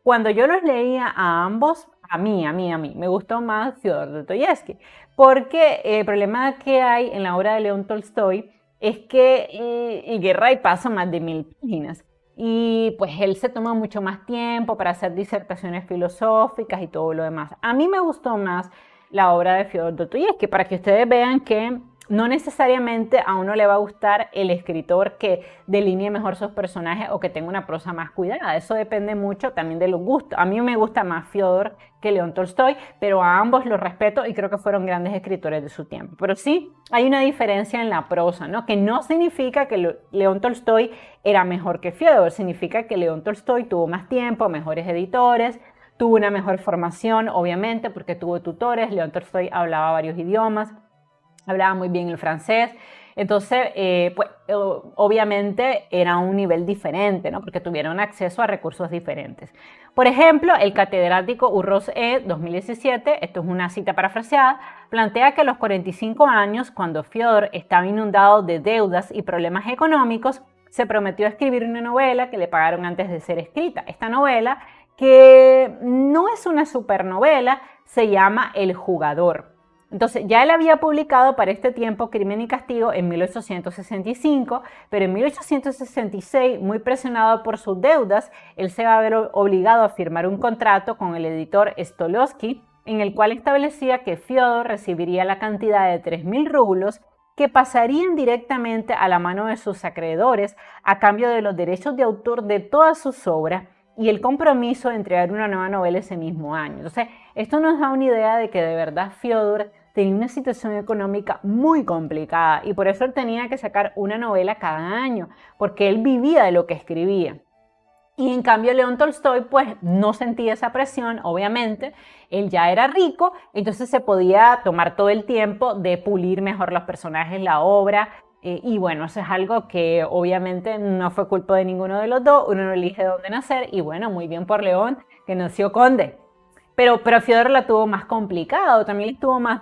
cuando yo los leía a ambos, a mí, me gustó más Fyodor Dostoyevsky, porque el problema que hay en la obra de León Tolstoy es que Guerra y Paz son más de 1000 páginas. Y pues él se toma mucho más tiempo para hacer disertaciones filosóficas y todo lo demás. A mí me gustó más la obra de Fyodor Dostoyevsky para que ustedes vean que no necesariamente a uno le va a gustar el escritor que delinee mejor sus personajes o que tenga una prosa más cuidada. Eso depende mucho también de los gustos. A mí me gusta más Fyodor que León Tolstoy, pero a ambos los respeto y creo que fueron grandes escritores de su tiempo. Pero sí hay una diferencia en la prosa, ¿no? Que no significa que León Tolstoy era mejor que Fyodor, significa que León Tolstoy tuvo más tiempo, mejores editores, tuvo una mejor formación, obviamente, porque tuvo tutores. León Tolstoy hablaba varios idiomas, hablaba muy bien el francés, entonces, pues, obviamente era un nivel diferente, ¿no? Porque tuvieron acceso a recursos diferentes. Por ejemplo, el catedrático Urroz 2017, esto es una cita parafraseada, plantea que a los 45 años, cuando Fyodor estaba inundado de deudas y problemas económicos, se prometió escribir una novela que le pagaron antes de ser escrita. Esta novela, que no es una supernovela, se llama El Jugador. Entonces, ya él había publicado para este tiempo Crimen y Castigo en 1865, pero en 1866, muy presionado por sus deudas, él se va a ver obligado a firmar un contrato con el editor Stolowski, en el cual establecía que Fiodor recibiría la cantidad de 3.000 rublos que pasarían directamente a la mano de sus acreedores a cambio de los derechos de autor de todas sus obras y el compromiso de entregar una nueva novela ese mismo año. Entonces, esto nos da una idea de que de verdad Fiodor tenía una situación económica muy complicada y por eso él tenía que sacar una novela cada año, porque él vivía de lo que escribía. Y en cambio León Tolstoy pues no sentía esa presión, obviamente, él ya era rico, entonces se podía tomar todo el tiempo de pulir mejor los personajes, la obra, y bueno, eso es algo que obviamente no fue culpa de ninguno de los dos, uno no elige dónde nacer, y bueno, muy bien por León, que nació conde. Pero Fiodor la tuvo más complicado, también estuvo más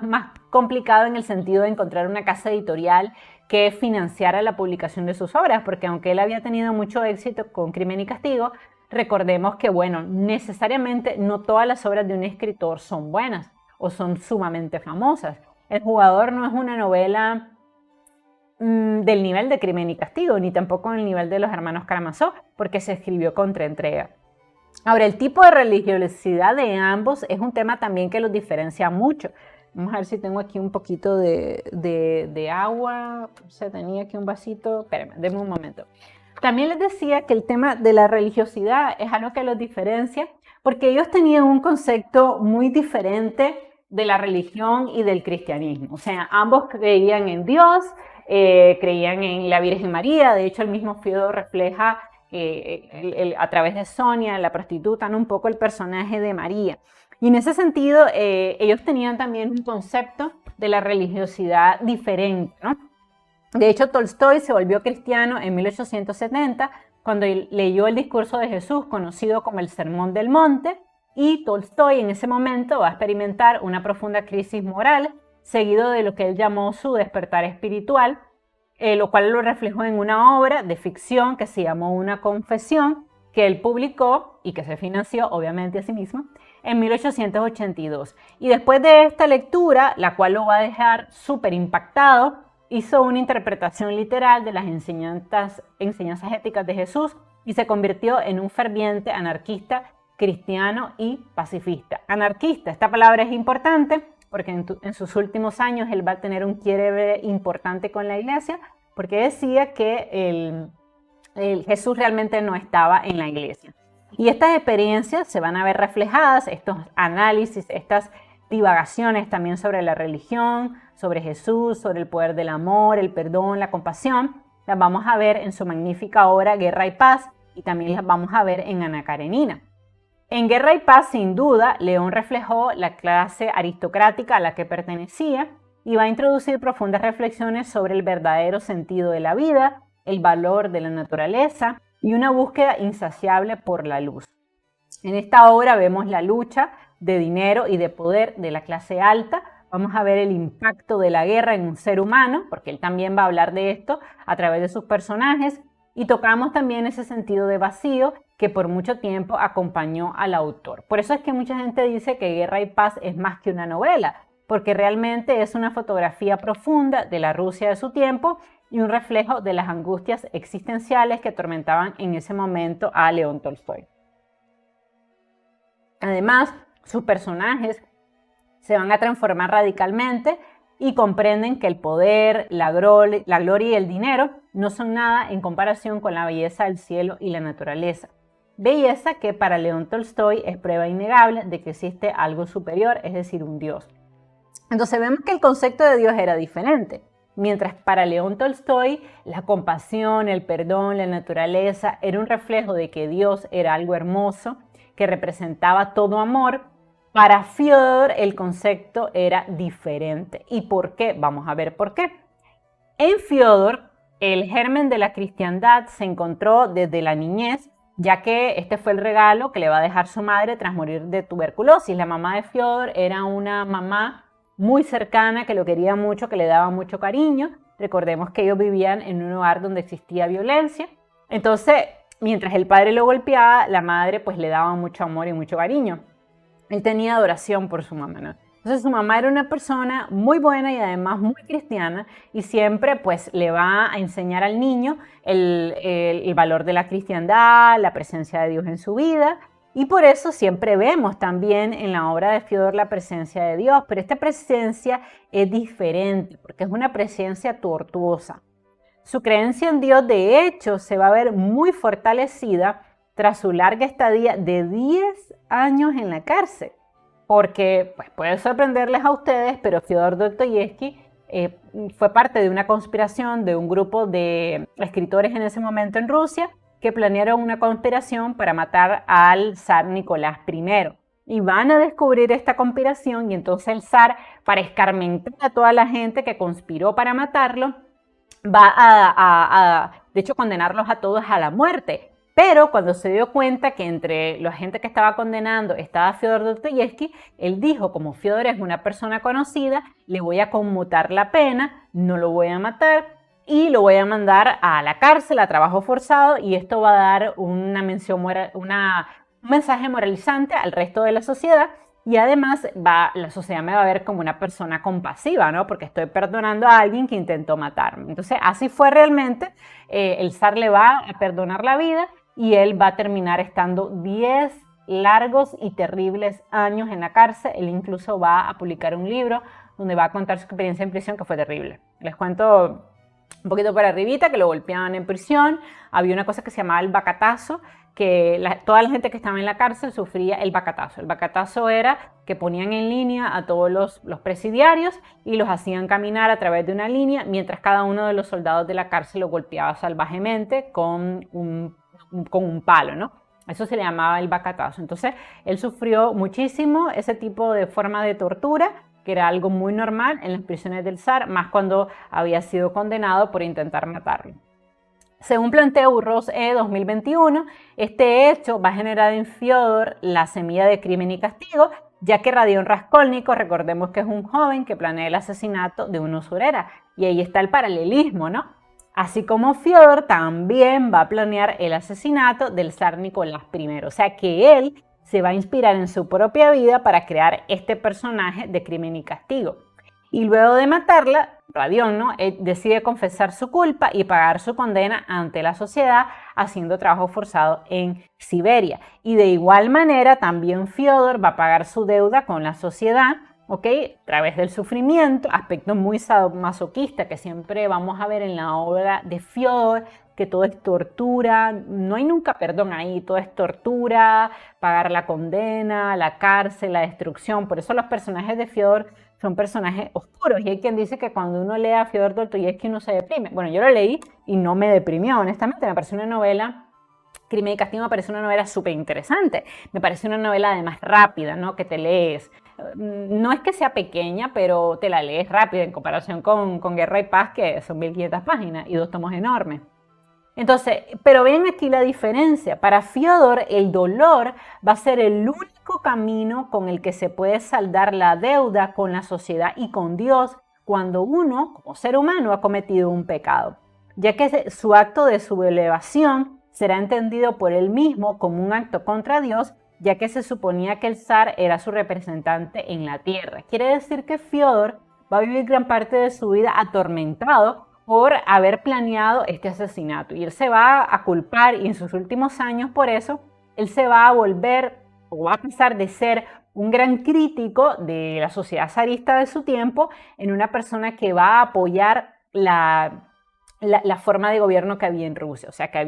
complicado en el sentido de encontrar una casa editorial que financiara la publicación de sus obras, porque aunque él había tenido mucho éxito con Crimen y Castigo, recordemos que, bueno, necesariamente no todas las obras de un escritor son buenas o son sumamente famosas. El Jugador no es una novela del nivel de Crimen y Castigo, ni tampoco en el nivel de los hermanos Karamazov, porque se escribió contra entrega. Ahora, el tipo de religiosidad de ambos es un tema también que los diferencia mucho. Vamos a ver si tengo aquí un poquito de agua. Se tenía aquí un vasito. Espérenme, denme un momento. También les decía que el tema de la religiosidad es algo que los diferencia porque ellos tenían un concepto muy diferente de la religión y del cristianismo. O sea, ambos creían en Dios, creían en la Virgen María. De hecho, el mismo Fiodor refleja a través de Sonia, la prostituta, un poco el personaje de María. Y en ese sentido, ellos tenían también un concepto de la religiosidad diferente, ¿no? De hecho, Tolstoy se volvió cristiano en 1870 cuando leyó el discurso de Jesús, conocido como el Sermón del Monte, y Tolstoy en ese momento va a experimentar una profunda crisis moral, seguido de lo que él llamó su despertar espiritual, lo cual lo reflejó en una obra de ficción que se llamó Una Confesión, que él publicó y que se financió, obviamente, a sí mismo, en 1882. Y después de esta lectura, la cual lo va a dejar súper impactado, hizo una interpretación literal de las enseñanzas éticas de Jesús y se convirtió en un ferviente anarquista, cristiano y pacifista. Anarquista, esta palabra es importante porque en sus últimos años él va a tener un quiebre importante con la iglesia, porque decía que Jesús realmente no estaba en la iglesia. Y estas experiencias se van a ver reflejadas, estos análisis, estas divagaciones también sobre la religión, sobre Jesús, sobre el poder del amor, el perdón, la compasión, las vamos a ver en su magnífica obra Guerra y Paz, y también las vamos a ver en Ana Karenina. En Guerra y Paz, sin duda, León reflejó la clase aristocrática a la que pertenecía y va a introducir profundas reflexiones sobre el verdadero sentido de la vida, el valor de la naturaleza y una búsqueda insaciable por la luz. En esta obra vemos la lucha de dinero y de poder de la clase alta. Vamos a ver el impacto de la guerra en un ser humano, porque él también va a hablar de esto a través de sus personajes, y tocamos también ese sentido de vacío que por mucho tiempo acompañó al autor. Por eso es que mucha gente dice que Guerra y Paz es más que una novela, porque realmente es una fotografía profunda de la Rusia de su tiempo y un reflejo de las angustias existenciales que atormentaban en ese momento a León Tolstoy. Además, sus personajes se van a transformar radicalmente y comprenden que el poder, la gloria y el dinero no son nada en comparación con la belleza del cielo y la naturaleza. Belleza que para León Tolstoy es prueba innegable de que existe algo superior, es decir, un Dios. Entonces vemos que el concepto de Dios era diferente. Mientras para León Tolstoy la compasión, el perdón, la naturaleza era un reflejo de que Dios era algo hermoso, que representaba todo amor, para Fiodor el concepto era diferente. ¿Y por qué? Vamos a ver por qué. En Fiodor, el germen de la cristiandad se encontró desde la niñez, ya que este fue el regalo que le va a dejar su madre tras morir de tuberculosis. La mamá de Fiodor era una mamá muy cercana, que lo quería mucho, que le daba mucho cariño. Recordemos que ellos vivían en un hogar donde existía violencia. Entonces, mientras el padre lo golpeaba, la madre pues le daba mucho amor y mucho cariño. Él tenía adoración por su mamá, ¿no? Entonces su mamá era una persona muy buena y además muy cristiana y siempre pues le va a enseñar al niño el valor de la cristiandad, la presencia de Dios en su vida. Y por eso siempre vemos también en la obra de Fiodor la presencia de Dios, pero esta presencia es diferente porque es una presencia tortuosa. Su creencia en Dios, de hecho, se va a ver muy fortalecida tras su larga estadía de 10 años en la cárcel. Porque pues, puede sorprenderles a ustedes, pero Fyodor Dostoyevsky fue parte de una conspiración de un grupo de escritores en ese momento en Rusia que planearon una conspiración para matar al zar Nicolás I. Y van a descubrir esta conspiración y entonces el zar, para escarmentar a toda la gente que conspiró para matarlo, va de hecho, condenarlos a todos a la muerte. Pero cuando se dio cuenta que entre la gente que estaba condenando estaba Fyodor Dostoyevsky, él dijo, como Fyodor es una persona conocida, le voy a conmutar la pena, no lo voy a matar y lo voy a mandar a la cárcel, a trabajo forzado, y esto va a dar un mensaje moralizante al resto de la sociedad. Y además la sociedad me va a ver como una persona compasiva, ¿no? Porque estoy perdonando a alguien que intentó matarme. Entonces, así fue realmente. El zar le va a perdonar la vida y él va a terminar estando 10 largos y terribles años en la cárcel. Él incluso va a publicar un libro donde va a contar su experiencia en prisión, que fue terrible. Les cuento un poquito por arribita, que lo golpeaban en prisión. Había una cosa que se llamaba el bacatazo, que toda la gente que estaba en la cárcel sufría el bacatazo. El bacatazo era que ponían en línea a todos los presidiarios y los hacían caminar a través de una línea, mientras cada uno de los soldados de la cárcel lo golpeaba salvajemente con un palo, ¿no? Eso se le llamaba el bacatazo. Entonces, él sufrió muchísimo ese tipo de forma de tortura, que era algo muy normal en las prisiones del zar, más cuando había sido condenado por intentar matarlo. Según plantea Burros 2021, este hecho va a generar en Fyodor la semilla de crimen y castigo, ya que Radión Raskolnikov, recordemos que es un joven que planea el asesinato de una usurera, y ahí está el paralelismo, ¿no? Así como Fyodor también va a planear el asesinato del zar Nicolás I, o sea que él se va a inspirar en su propia vida para crear este personaje de crimen y castigo. Y luego de matarla, Radión, ¿no? decide confesar su culpa y pagar su condena ante la sociedad haciendo trabajo forzado en Siberia. Y de igual manera también Fyodor va a pagar su deuda con la sociedad, ¿ok? A través del sufrimiento, aspecto muy sadomasoquista que siempre vamos a ver en la obra de Fyodor, que todo es tortura, no hay nunca perdón ahí, todo es tortura, pagar la condena, la cárcel, la destrucción. Por eso los personajes de Fyodor son personajes oscuros, y hay quien dice que cuando uno lee a Fyodor Dostoyevsky uno se deprime. Bueno, yo lo leí y no me deprimió, honestamente, me pareció una novela, Crimen y Castigo me parece una novela súper interesante, me parece una novela además rápida, ¿no? Que te lees. No es que sea pequeña, pero te la lees rápida en comparación con Guerra y Paz, que son 1500 páginas y 2 tomos enormes. Entonces, pero ven aquí la diferencia. Para Fyodor el dolor va a ser el único camino con el que se puede saldar la deuda con la sociedad y con Dios cuando uno, como ser humano, ha cometido un pecado, ya que su acto de sublevación será entendido por él mismo como un acto contra Dios, ya que se suponía que el zar era su representante en la tierra. Quiere decir que Fyodor va a vivir gran parte de su vida atormentado por haber planeado este asesinato, y él se va a culpar, y en sus últimos años por eso él se va a volver, o va a pasar de ser un gran crítico de la sociedad zarista de su tiempo en una persona que va a apoyar la forma de gobierno que había en Rusia, o sea, que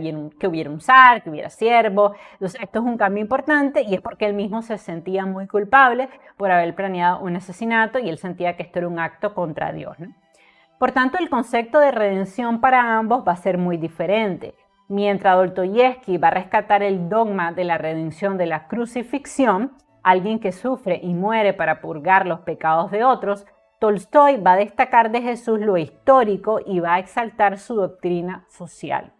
hubiera un zar, que hubiera siervos. Entonces, esto es un cambio importante, y es porque él mismo se sentía muy culpable por haber planeado un asesinato, y él sentía que esto era un acto contra Dios, ¿no? Por tanto, el concepto de redención para ambos va a ser muy diferente. Mientras Dostoyevsky va a rescatar el dogma de la redención de la crucifixión, alguien que sufre y muere para purgar los pecados de otros, Tolstoy va a destacar de Jesús lo histórico y va a exaltar su doctrina social.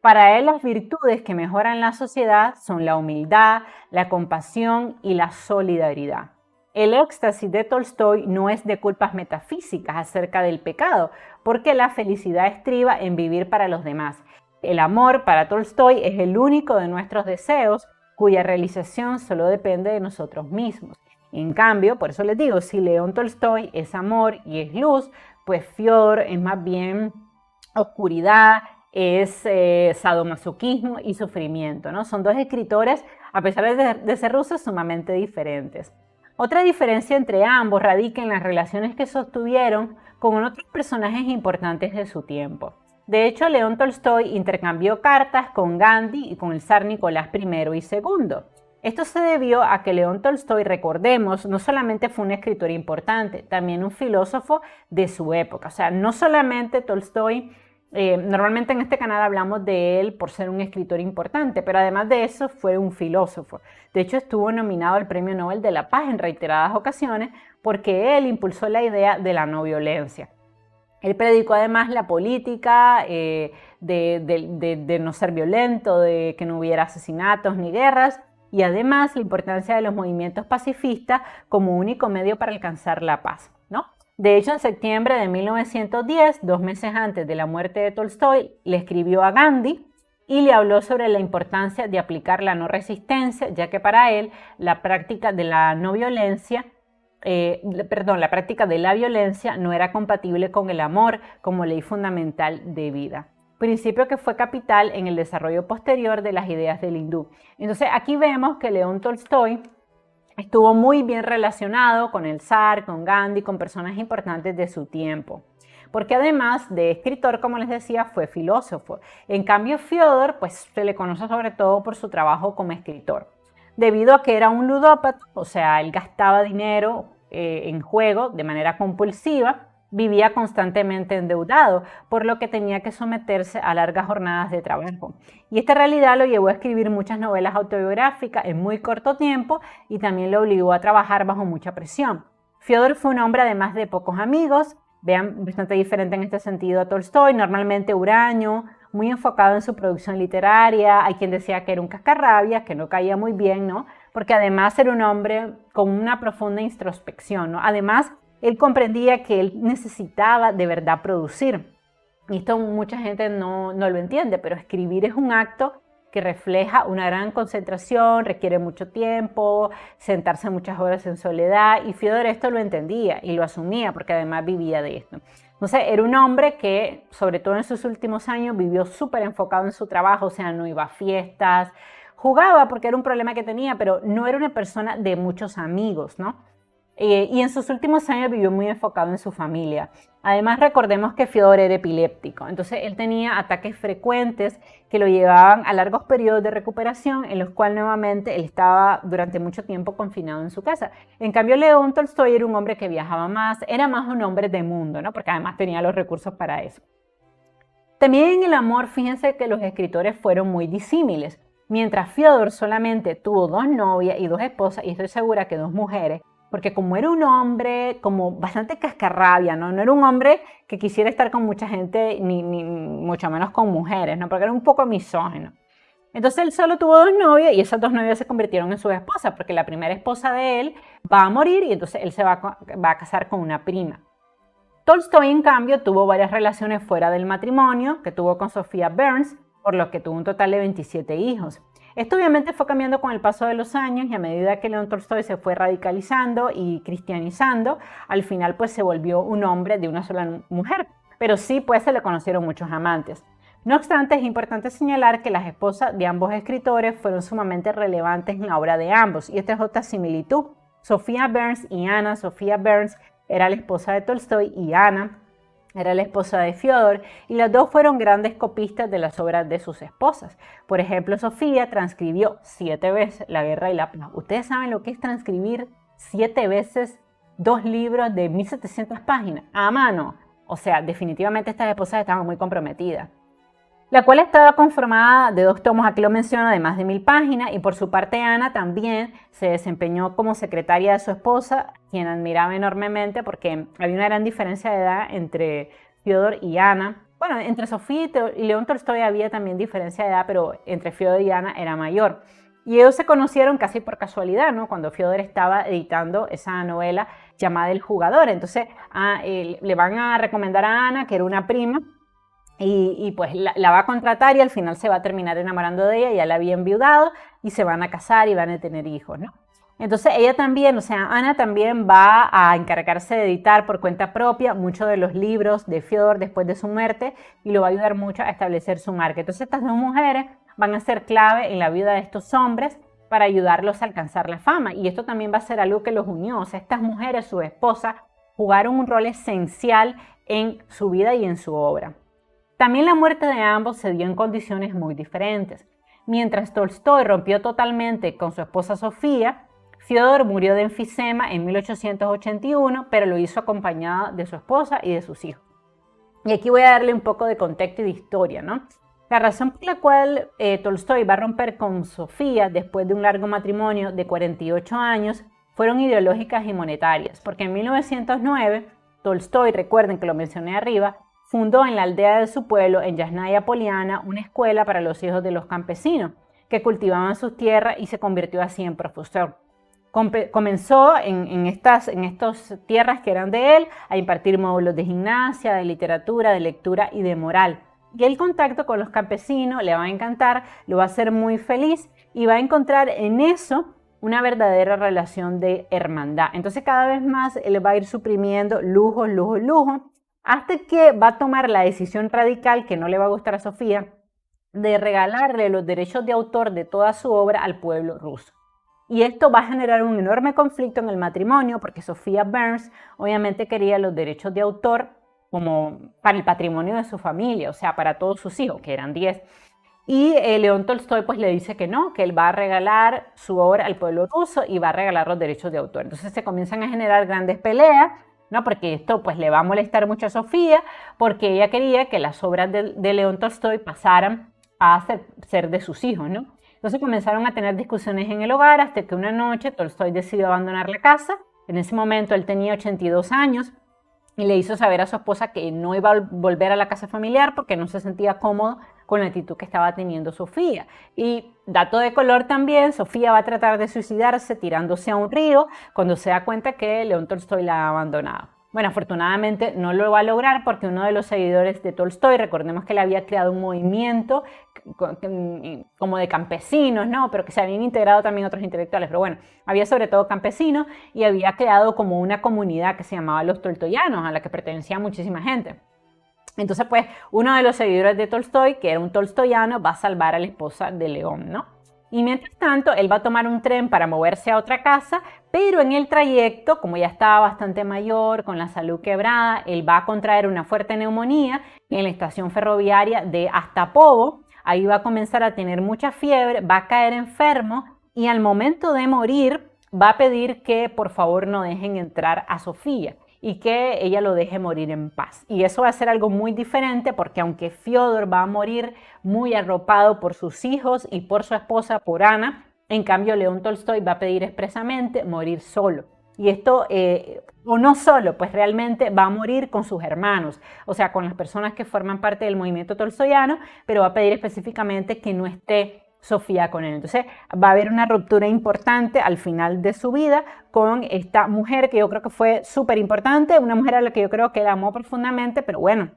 Para él, las virtudes que mejoran la sociedad son la humildad, la compasión y la solidaridad. El éxtasis de Tolstoy no es de culpas metafísicas acerca del pecado, porque la felicidad estriba en vivir para los demás. El amor para Tolstói es el único de nuestros deseos cuya realización solo depende de nosotros mismos. En cambio, por eso les digo, si León Tolstói es amor y es luz, pues Fyodor es más bien oscuridad, es sadomasoquismo y sufrimiento, ¿no? Son dos escritores, a pesar de ser rusos, sumamente diferentes. Otra diferencia entre ambos radica en las relaciones que sostuvieron con otros personajes importantes de su tiempo. De hecho, León Tolstói intercambió cartas con Gandhi y con el zar Nicolás I y II. Esto se debió a que León Tolstói, recordemos, no solamente fue un escritor importante, también un filósofo de su época. O sea, no solamente Tolstói, normalmente en este canal hablamos de él por ser un escritor importante, pero además de eso fue un filósofo. De hecho, estuvo nominado al Premio Nobel de la Paz en reiteradas ocasiones porque él impulsó la idea de la no violencia. Él predicó además la política de no ser violento, de que no hubiera asesinatos ni guerras, y además la importancia de los movimientos pacifistas como único medio para alcanzar la paz, ¿no? De hecho, en septiembre de 1910, 2 meses antes de la muerte de Tolstói, le escribió a Gandhi y le habló sobre la importancia de aplicar la no resistencia, ya que para él la práctica de la no violencia la práctica de la violencia no era compatible con el amor como ley fundamental de vida. Principio que fue capital en el desarrollo posterior de las ideas del hindú. Entonces aquí vemos que León Tolstói estuvo muy bien relacionado con el zar, con Gandhi, con personas importantes de su tiempo. Porque además de escritor, como les decía, fue filósofo. En cambio, Fyodor, pues se le conoce sobre todo por su trabajo como escritor. Debido a que era un ludópata, o sea, él gastaba dinero en juego de manera compulsiva, vivía constantemente endeudado, por lo que tenía que someterse a largas jornadas de trabajo. Y esta realidad lo llevó a escribir muchas novelas autobiográficas en muy corto tiempo y también lo obligó a trabajar bajo mucha presión. Fyodor fue un hombre además de pocos amigos, vean, bastante diferente en este sentido a Tolstói, normalmente huraño, muy enfocado en su producción literaria. Hay quien decía que era un cascarrabias, que no caía muy bien, ¿no? Porque además era un hombre con una profunda introspección, ¿no? Además, él comprendía que él necesitaba de verdad producir. Y esto mucha gente no lo entiende, pero escribir es un acto que refleja una gran concentración, requiere mucho tiempo, sentarse muchas horas en soledad, y Fyodor esto lo entendía y lo asumía porque además vivía de esto. Entonces era un hombre que, sobre todo en sus últimos años, vivió súper enfocado en su trabajo, o sea, no iba a fiestas, jugaba porque era un problema que tenía, pero no era una persona de muchos amigos, ¿no? Y en sus últimos años vivió muy enfocado en su familia. Además, recordemos que Fyodor era epiléptico, entonces él tenía ataques frecuentes que lo llevaban a largos periodos de recuperación en los cuales nuevamente él estaba durante mucho tiempo confinado en su casa. En cambio, León Tolstói era un hombre que viajaba más, era más un hombre de mundo, ¿no? Porque además tenía los recursos para eso. También en el amor, fíjense que los escritores fueron muy disímiles. Mientras Fyodor solamente tuvo 2 novias y 2 esposas, y estoy segura que 2 mujeres, porque como era un hombre como bastante cascarrabia, ¿no? No era un hombre que quisiera estar con mucha gente, ni mucho menos con mujeres, ¿no? Porque era un poco misógino. Entonces él solo tuvo 2 novias y esas 2 novias se convirtieron en sus esposas, porque la primera esposa de él va a morir y entonces él se va a casar con una prima. Tolstói, en cambio, tuvo varias relaciones fuera del matrimonio, que tuvo con Sofía Burns, por lo que tuvo un total de 27 hijos. Esto obviamente fue cambiando con el paso de los años y a medida que León Tolstói se fue radicalizando y cristianizando, al final pues se volvió un hombre de una sola mujer, pero sí pues se le conocieron muchos amantes. No obstante, es importante señalar que las esposas de ambos escritores fueron sumamente relevantes en la obra de ambos, y esta es otra similitud. Sofía Burns y Anna. Sofía Burns era la esposa de Tolstói y Anna era la esposa de Fyodor, y las dos fueron grandes copistas de las obras de sus esposas. Por ejemplo, Sofía transcribió 7 veces La Guerra y la Paz. ¿Ustedes saben lo que es transcribir 7 veces 2 libros de 1700 páginas a mano? O sea, definitivamente estas esposas estaban muy comprometidas. La cual estaba conformada de 2 tomos, aquí lo menciono, de más de 1000 páginas, y por su parte Ana también se desempeñó como secretaria de su esposa, quien admiraba enormemente porque había una gran diferencia de edad entre Fyodor y Ana. Bueno, entre Sofía y León Tolstói había también diferencia de edad, pero entre Fyodor y Ana era mayor. Y ellos se conocieron casi por casualidad, ¿no? Cuando Fyodor estaba editando esa novela llamada El Jugador. Entonces le van a recomendar a Ana, que era una prima, y pues la va a contratar y al final se va a terminar enamorando de ella, ya la había enviudado y se van a casar y van a tener hijos, ¿no? Entonces ella también, o sea, Ana también va a encargarse de editar por cuenta propia muchos de los libros de Fyodor después de su muerte y lo va a ayudar mucho a establecer su marca. Entonces estas dos mujeres van a ser clave en la vida de estos hombres para ayudarlos a alcanzar la fama, y esto también va a ser algo que los unió. O sea, estas mujeres, su esposa, jugaron un rol esencial en su vida y en su obra. También la muerte de ambos se dio en condiciones muy diferentes. Mientras Tolstói rompió totalmente con su esposa Sofía, Fyodor murió de enfisema en 1881, pero lo hizo acompañado de su esposa y de sus hijos. Y aquí voy a darle un poco de contexto y de historia, ¿no? La razón por la cual Tolstói va a romper con Sofía después de un largo matrimonio de 48 años fueron ideológicas y monetarias, porque en 1909 Tolstói, recuerden que lo mencioné arriba, fundó en la aldea de su pueblo, en Yasnaya Poliana, una escuela para los hijos de los campesinos que cultivaban sus tierras y se convirtió así en profesor. Comenzó en estas tierras que eran de él a impartir módulos de gimnasia, de literatura, de lectura y de moral. Y el contacto con los campesinos le va a encantar, lo va a hacer muy feliz y va a encontrar en eso una verdadera relación de hermandad. Entonces cada vez más él va a ir suprimiendo lujos, lujos, lujos, hasta que va a tomar la decisión radical, que no le va a gustar a Sofía, de regalarle los derechos de autor de toda su obra al pueblo ruso. Y esto va a generar un enorme conflicto en el matrimonio, porque Sofía Burns obviamente quería los derechos de autor como para el patrimonio de su familia, o sea, para todos sus hijos, que eran 10. Y León Tolstói pues le dice que no, que él va a regalar su obra al pueblo ruso y va a regalar los derechos de autor. Entonces se comienzan a generar grandes peleas, ¿no? Porque esto pues le va a molestar mucho a Sofía, porque ella quería que las obras de León Tolstói pasaran a ser de sus hijos, ¿no? Entonces comenzaron a tener discusiones en el hogar hasta que una noche Tolstói decidió abandonar la casa. En ese momento él tenía 82 años y le hizo saber a su esposa que no iba a volver a la casa familiar porque no se sentía cómodo con la actitud que estaba teniendo Sofía. Y dato de color también, Sofía va a tratar de suicidarse tirándose a un río cuando se da cuenta que León Tolstói la ha abandonado. Bueno, afortunadamente no lo va a lograr porque uno de los seguidores de Tolstói, recordemos que él había creado un movimiento como de campesinos, ¿no? Pero que se habían integrado también otros intelectuales, pero bueno, había sobre todo campesinos y había creado como una comunidad que se llamaba los tolstoyanos, a la que pertenecía muchísima gente. Entonces, pues, uno de los seguidores de Tolstói, que era un tolstoyano, va a salvar a la esposa de León, ¿no? Y mientras tanto, él va a tomar un tren para moverse a otra casa, pero en el trayecto, como ya estaba bastante mayor, con la salud quebrada, él va a contraer una fuerte neumonía en la estación ferroviaria de Astapovo. Ahí va a comenzar a tener mucha fiebre, va a caer enfermo y al momento de morir va a pedir que por favor no dejen entrar a Sofía y que ella lo deje morir en paz. Y eso va a ser algo muy diferente porque aunque Fyodor va a morir muy arropado por sus hijos y por su esposa, por Ana, en cambio León Tolstói va a pedir expresamente morir solo. Y esto, o no solo, pues realmente va a morir con sus hermanos, o sea, con las personas que forman parte del movimiento tolstoyano, pero va a pedir específicamente que no esté Sofía con él. Entonces va a haber una ruptura importante al final de su vida con esta mujer que yo creo que fue súper importante, una mujer a la que yo creo que él amó profundamente, pero bueno,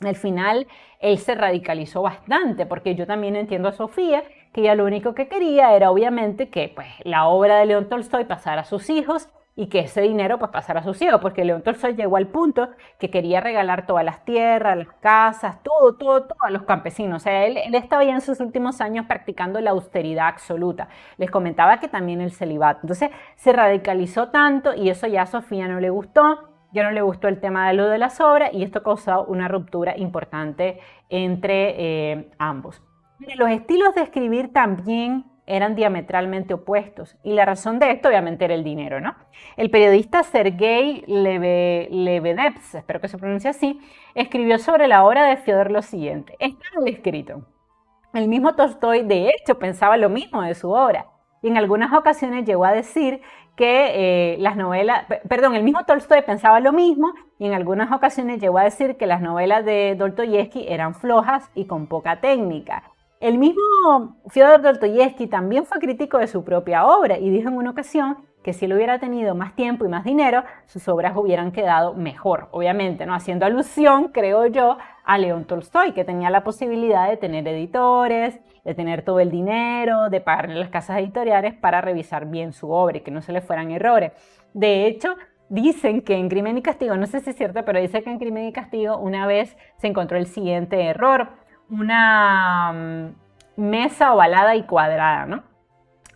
al final él se radicalizó bastante, porque yo también entiendo a Sofía, que ella lo único que quería era obviamente que pues, la obra de León Tolstói pasara a sus hijos y que ese dinero pues pasara a sus hijos, porque León Tolstói llegó al punto que quería regalar todas las tierras, las casas, todo a los campesinos. O sea, él estaba ya en sus últimos años practicando la austeridad absoluta. Les comentaba que también el celibato. Entonces se radicalizó tanto y eso ya a Sofía no le gustó. Ya no le gustó el tema de lo de las obras y esto causó una ruptura importante entre ambos. Los estilos de escribir también eran diametralmente opuestos y la razón de esto obviamente era el dinero, ¿no? El periodista Sergei Lebedev, espero que se pronuncie así, escribió sobre la obra de Fyodor lo siguiente. Está en el escrito. El mismo Tolstói de hecho pensaba lo mismo de su obra y en algunas ocasiones llegó a decir que las novelas, el mismo Tolstói pensaba lo mismo y en algunas ocasiones llegó a decir que las novelas de Dostoyevsky eran flojas y con poca técnica. El mismo Fyodor Dostoyevsky también fue crítico de su propia obra y dijo en una ocasión que si él hubiera tenido más tiempo y más dinero, sus obras hubieran quedado mejor, obviamente, ¿no? Haciendo alusión, creo yo, a León Tolstoy, que tenía la posibilidad de tener editores, de tener todo el dinero, de pagarle a las casas editoriales para revisar bien su obra y que no se le fueran errores. De hecho, dicen que en Crimen y Castigo, no sé si es cierto, pero dice que en Crimen y Castigo una vez se encontró el siguiente error, una mesa ovalada y cuadrada, ¿no?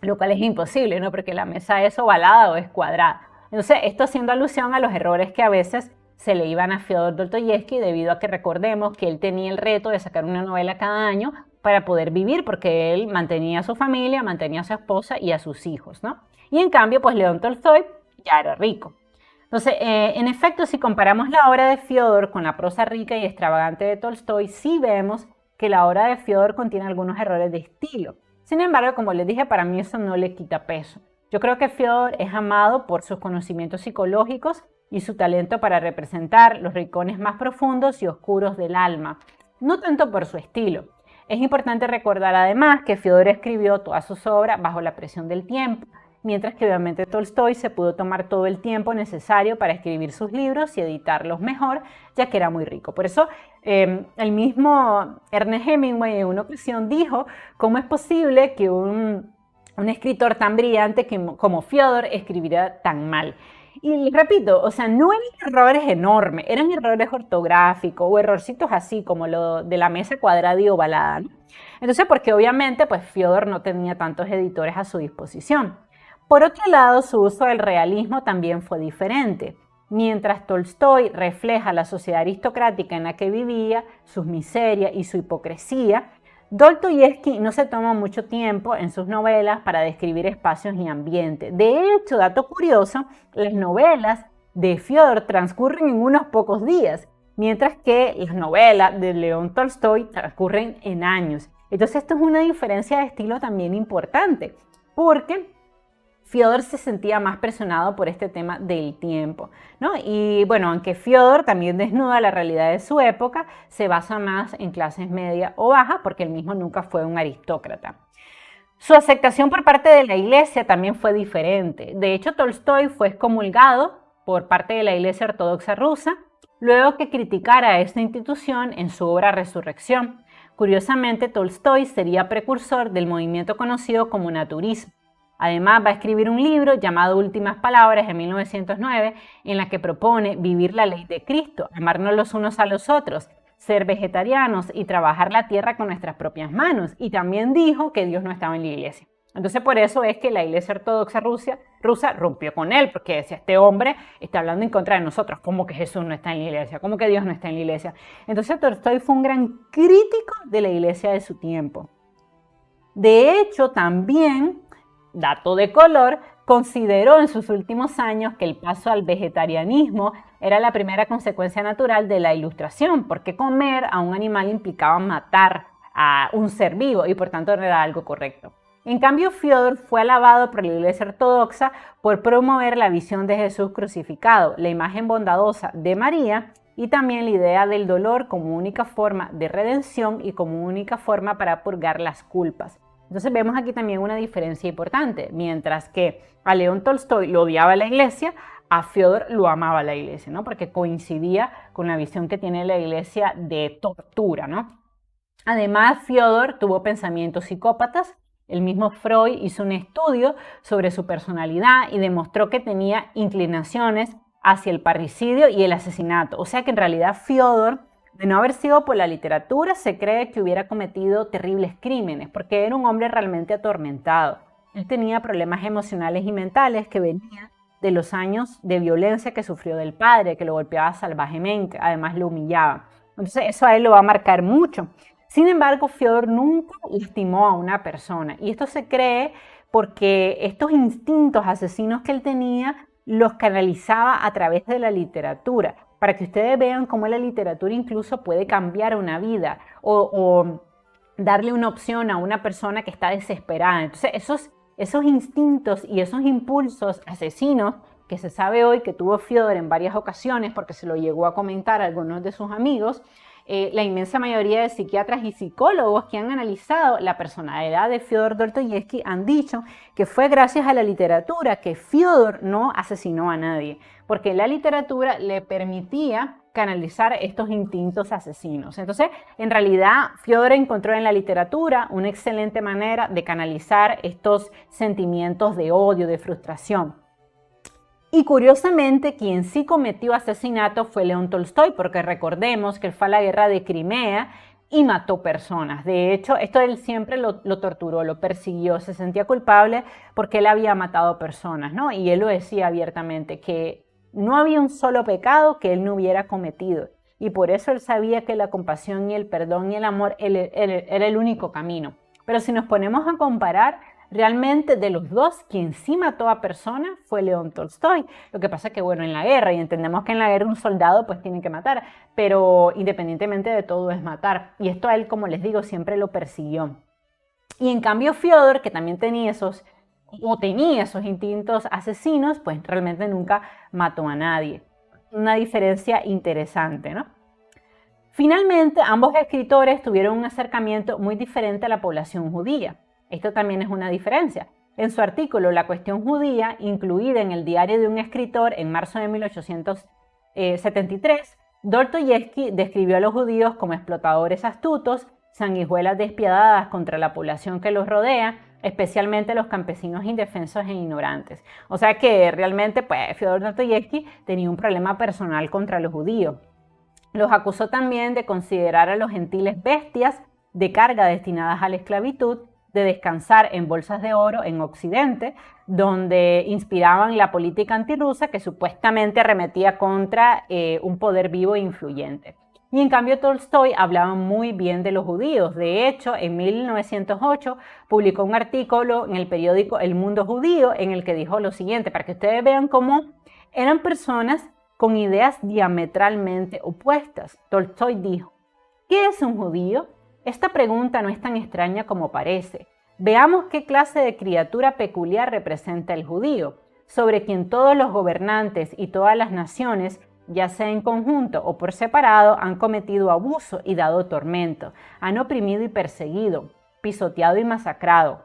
Lo cual es imposible, ¿no? Porque la mesa es ovalada o es cuadrada. Entonces, esto haciendo alusión a los errores que a veces se le iban a Fyodor Dostoyevsky debido a que recordemos que él tenía el reto de sacar una novela cada año para poder vivir, porque él mantenía a su familia, mantenía a su esposa y a sus hijos, ¿no? Y en cambio, pues León Tolstoy ya era rico. Entonces, en efecto, si comparamos la obra de Fyodor con la prosa rica y extravagante de Tolstoy, sí vemos que la obra de Fyodor contiene algunos errores de estilo. Sin embargo, como les dije, para mí eso no le quita peso. Yo creo que Fyodor es amado por sus conocimientos psicológicos y su talento para representar los rincones más profundos y oscuros del alma, no tanto por su estilo. Es importante recordar además que Fyodor escribió todas sus obras bajo la presión del tiempo, mientras que obviamente Tolstoy se pudo tomar todo el tiempo necesario para escribir sus libros y editarlos mejor, ya que era muy rico. Por eso el mismo Ernest Hemingway en una ocasión dijo cómo es posible que un escritor tan brillante como Fyodor escribiera tan mal. Y repito, o sea, no eran errores enormes, eran errores ortográficos o errorcitos así como lo de la mesa cuadrada y ovalada, ¿no? Entonces, porque obviamente pues Fyodor no tenía tantos editores a su disposición. Por otro lado, su uso del realismo también fue diferente. Mientras Tolstoy refleja la sociedad aristocrática en la que vivía, sus miserias y su hipocresía, Dostoyevsky no se toma mucho tiempo en sus novelas para describir espacios y ambientes. De hecho, dato curioso, las novelas de Fyodor transcurren en unos pocos días, mientras que las novelas de León Tolstoy transcurren en años. Entonces, esto es una diferencia de estilo también importante, porque Fyodor se sentía más presionado por este tema del tiempo, ¿no? Y bueno, aunque Fyodor también desnuda la realidad de su época, se basa más en clases media o baja porque él mismo nunca fue un aristócrata. Su aceptación por parte de la iglesia también fue diferente. De hecho, Tolstoy fue excomulgado por parte de la iglesia ortodoxa rusa luego que criticara a esta institución en su obra Resurrección. Curiosamente, Tolstoy sería precursor del movimiento conocido como naturismo. Además, va a escribir un libro llamado Últimas Palabras en 1909, en la que propone vivir la ley de Cristo, amarnos los unos a los otros, ser vegetarianos y trabajar la tierra con nuestras propias manos. Y también dijo que Dios no estaba en la iglesia. Entonces, por eso es que la iglesia ortodoxa rusa rompió con él, porque decía, este hombre está hablando en contra de nosotros. ¿Cómo que Jesús no está en la iglesia? ¿Cómo que Dios no está en la iglesia? Entonces, Tolstoy fue un gran crítico de la iglesia de su tiempo. De hecho, también, dato de color, consideró en sus últimos años que el paso al vegetarianismo era la primera consecuencia natural de la Ilustración, porque comer a un animal implicaba matar a un ser vivo y por tanto no era algo correcto. En cambio, Fyodor fue alabado por la Iglesia Ortodoxa por promover la visión de Jesús crucificado, la imagen bondadosa de María y también la idea del dolor como única forma de redención y como única forma para purgar las culpas. Entonces vemos aquí también una diferencia importante. Mientras que a León Tolstoy lo odiaba la iglesia, a Fyodor lo amaba la iglesia, ¿no? Porque coincidía con la visión que tiene la iglesia de tortura, ¿no? Además, Fyodor tuvo pensamientos psicópatas. El mismo Freud hizo un estudio sobre su personalidad y demostró que tenía inclinaciones hacia el parricidio y el asesinato. O sea que en realidad Fyodor, de no haber sido por la literatura, se cree que hubiera cometido terribles crímenes, porque era un hombre realmente atormentado. Él tenía problemas emocionales y mentales que venían de los años de violencia que sufrió del padre, que lo golpeaba salvajemente, además lo humillaba. Entonces eso a él lo va a marcar mucho. Sin embargo, Fyodor nunca lastimó a una persona, y esto se cree porque estos instintos asesinos que él tenía los canalizaba a través de la literatura, para que ustedes vean cómo la literatura incluso puede cambiar una vida o darle una opción a una persona que está desesperada. Entonces esos instintos y esos impulsos asesinos que se sabe hoy que tuvo Fyodor en varias ocasiones, porque se lo llegó a comentar a algunos de sus amigos, la inmensa mayoría de psiquiatras y psicólogos que han analizado la personalidad de Fyodor Dostoyevsky han dicho que fue gracias a la literatura que Fyodor no asesinó a nadie, porque la literatura le permitía canalizar estos instintos asesinos. Entonces, en realidad, Fyodor encontró en la literatura una excelente manera de canalizar estos sentimientos de odio, de frustración. Y curiosamente, quien sí cometió asesinato fue León Tolstoy, porque recordemos que él fue a la guerra de Crimea y mató personas. De hecho, esto él siempre lo torturó, lo persiguió, se sentía culpable porque él había matado personas, ¿no? Y él lo decía abiertamente, que no había un solo pecado que él no hubiera cometido. Y por eso él sabía que la compasión y el perdón y el amor era el único camino. Pero si nos ponemos a comparar, realmente de los dos, quien sí mató a personas fue León Tolstoy. Lo que pasa es que, bueno, en la guerra, y entendemos que en la guerra un soldado pues tiene que matar, pero independientemente de todo es matar. Y esto a él, como les digo, siempre lo persiguió. Y en cambio Fyodor, que también tenía esos instintos asesinos, pues realmente nunca mató a nadie. Una diferencia interesante, ¿no? Finalmente, ambos escritores tuvieron un acercamiento muy diferente a la población judía. Esto también es una diferencia. En su artículo La cuestión judía, incluida en el diario de un escritor en marzo de 1873, Dostoyevsky describió a los judíos como explotadores astutos, sanguijuelas despiadadas contra la población que los rodea, especialmente los campesinos indefensos e ignorantes. O sea que realmente, pues, Fyodor Dostoyevsky tenía un problema personal contra los judíos. Los acusó también de considerar a los gentiles bestias de carga destinadas a la esclavitud, de descansar en bolsas de oro en Occidente, donde inspiraban la política antirrusa que supuestamente arremetía contra un poder vivo e influyente. Y en cambio Tolstoy hablaba muy bien de los judíos. De hecho, en 1908 publicó un artículo en el periódico El Mundo Judío en el que dijo lo siguiente, para que ustedes vean cómo eran personas con ideas diametralmente opuestas. Tolstoy dijo, ¿qué es un judío? Esta pregunta no es tan extraña como parece. Veamos qué clase de criatura peculiar representa el judío, sobre quien todos los gobernantes y todas las naciones, ya sea en conjunto o por separado, han cometido abuso y dado tormento, han oprimido y perseguido, pisoteado y masacrado,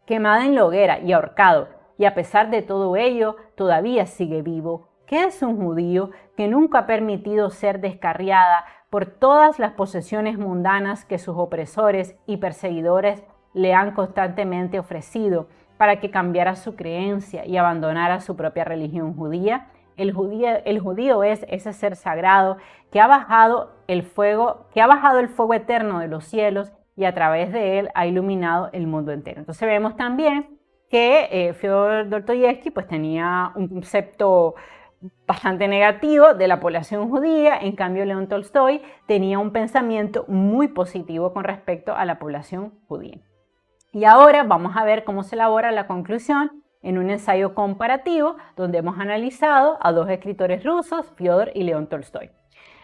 quemado en la hoguera y ahorcado, y a pesar de todo ello, todavía sigue vivo. ¿Qué es un judío que nunca ha permitido ser descarriada por todas las posesiones mundanas que sus opresores y perseguidores le han constantemente ofrecido para que cambiara su creencia y abandonara su propia religión judía? El judío es ese ser sagrado que ha bajado el fuego eterno de los cielos y a través de él ha iluminado el mundo entero. Entonces vemos también que Fyodor Dostoyevsky pues tenía un concepto bastante negativo de la población judía, en cambio León Tolstoy tenía un pensamiento muy positivo con respecto a la población judía. Y ahora vamos a ver cómo se elabora la conclusión en un ensayo comparativo donde hemos analizado a dos escritores rusos, Fyodor y León Tolstoy.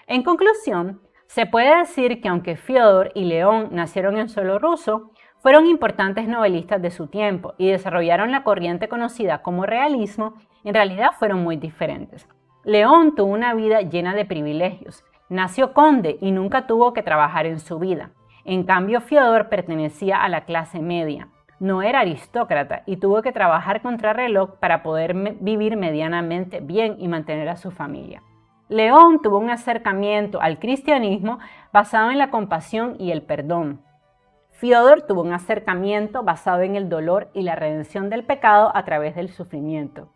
En conclusión, se puede decir que aunque Fyodor y León nacieron en suelo ruso, fueron importantes novelistas de su tiempo y desarrollaron la corriente conocida como realismo. En realidad fueron muy diferentes. León tuvo una vida llena de privilegios. Nació conde y nunca tuvo que trabajar en su vida. En cambio, Fyodor pertenecía a la clase media. No era aristócrata y tuvo que trabajar contrarreloj para poder vivir medianamente bien y mantener a su familia. León tuvo un acercamiento al cristianismo basado en la compasión y el perdón. Fyodor tuvo un acercamiento basado en el dolor y la redención del pecado a través del sufrimiento.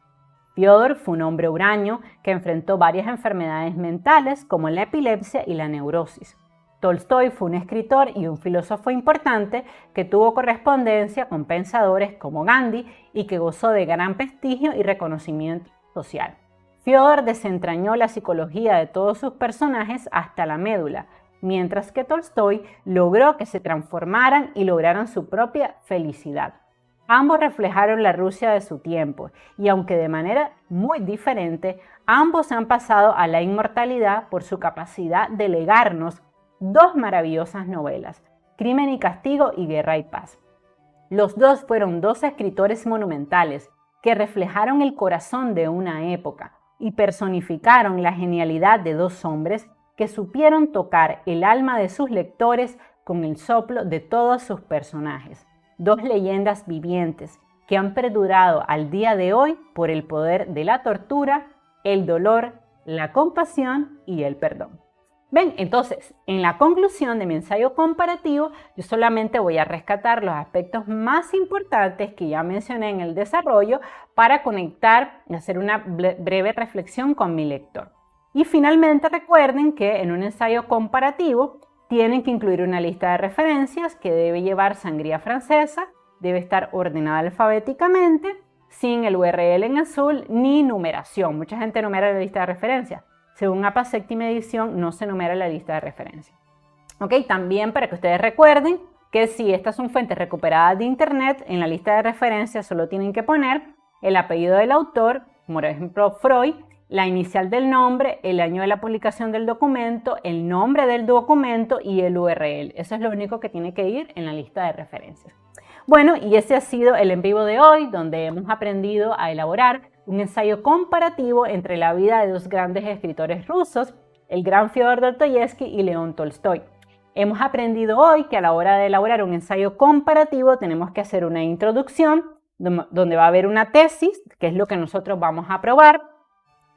Fyodor fue un hombre huraño que enfrentó varias enfermedades mentales como la epilepsia y la neurosis. Tolstoy fue un escritor y un filósofo importante que tuvo correspondencia con pensadores como Gandhi y que gozó de gran prestigio y reconocimiento social. Fyodor desentrañó la psicología de todos sus personajes hasta la médula, mientras que Tolstoy logró que se transformaran y lograran su propia felicidad. Ambos reflejaron la Rusia de su tiempo y aunque de manera muy diferente, ambos han pasado a la inmortalidad por su capacidad de legarnos dos maravillosas novelas, Crimen y Castigo y Guerra y Paz. Los dos fueron dos escritores monumentales que reflejaron el corazón de una época y personificaron la genialidad de dos hombres que supieron tocar el alma de sus lectores con el soplo de todos sus personajes. Dos leyendas vivientes que han perdurado al día de hoy por el poder de la tortura, el dolor la compasión y el perdón. Ven, entonces, en la conclusión de mi ensayo comparativo, yo solamente voy a rescatar los aspectos más importantes que ya mencioné en el desarrollo para conectar y hacer una breve reflexión con mi lector. Y finalmente recuerden que en un ensayo comparativo tienen que incluir una lista de referencias que debe llevar sangría francesa, debe estar ordenada alfabéticamente, sin el URL en azul ni numeración. Mucha gente numera la lista de referencias. Según APA séptima edición, no se numera la lista de referencias. También para que ustedes recuerden que si estas son fuentes recuperadas de internet, en la lista de referencias solo tienen que poner el apellido del autor, como por ejemplo Freud, la inicial del nombre, el año de la publicación del documento, el nombre del documento y el URL. Eso es lo único que tiene que ir en la lista de referencias. Bueno, y ese ha sido el en vivo de hoy, donde hemos aprendido a elaborar un ensayo comparativo entre la vida de dos grandes escritores rusos, el gran Fyodor Dostoyevsky y León Tolstoy. Hemos aprendido hoy que a la hora de elaborar un ensayo comparativo tenemos que hacer una introducción, donde va a haber una tesis, que es lo que nosotros vamos a probar,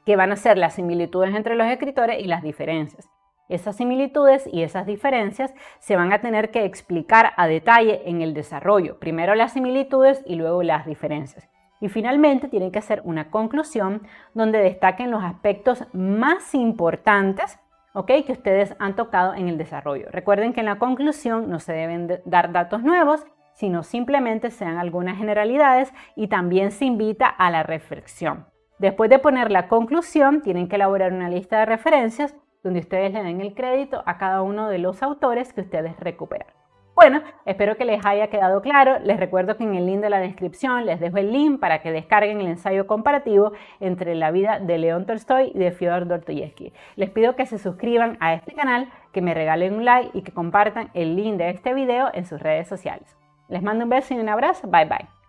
que van a ser las similitudes entre los escritores y las diferencias. Esas similitudes y esas diferencias se van a tener que explicar a detalle en el desarrollo. Primero las similitudes y luego las diferencias. Y finalmente tienen que hacer una conclusión donde destaquen los aspectos más importantes, que ustedes han tocado en el desarrollo. Recuerden que en la conclusión no se deben dar datos nuevos, sino simplemente se dan algunas generalidades y también se invita a la reflexión. Después de poner la conclusión, tienen que elaborar una lista de referencias donde ustedes le den el crédito a cada uno de los autores que ustedes recuperaron. Bueno, espero que les haya quedado claro. Les recuerdo que en el link de la descripción les dejo el link para que descarguen el ensayo comparativo entre la vida de León Tolstoy y de Fyodor Dostoyevsky. Les pido que se suscriban a este canal, que me regalen un like y que compartan el link de este video en sus redes sociales. Les mando un beso y un abrazo. Bye bye.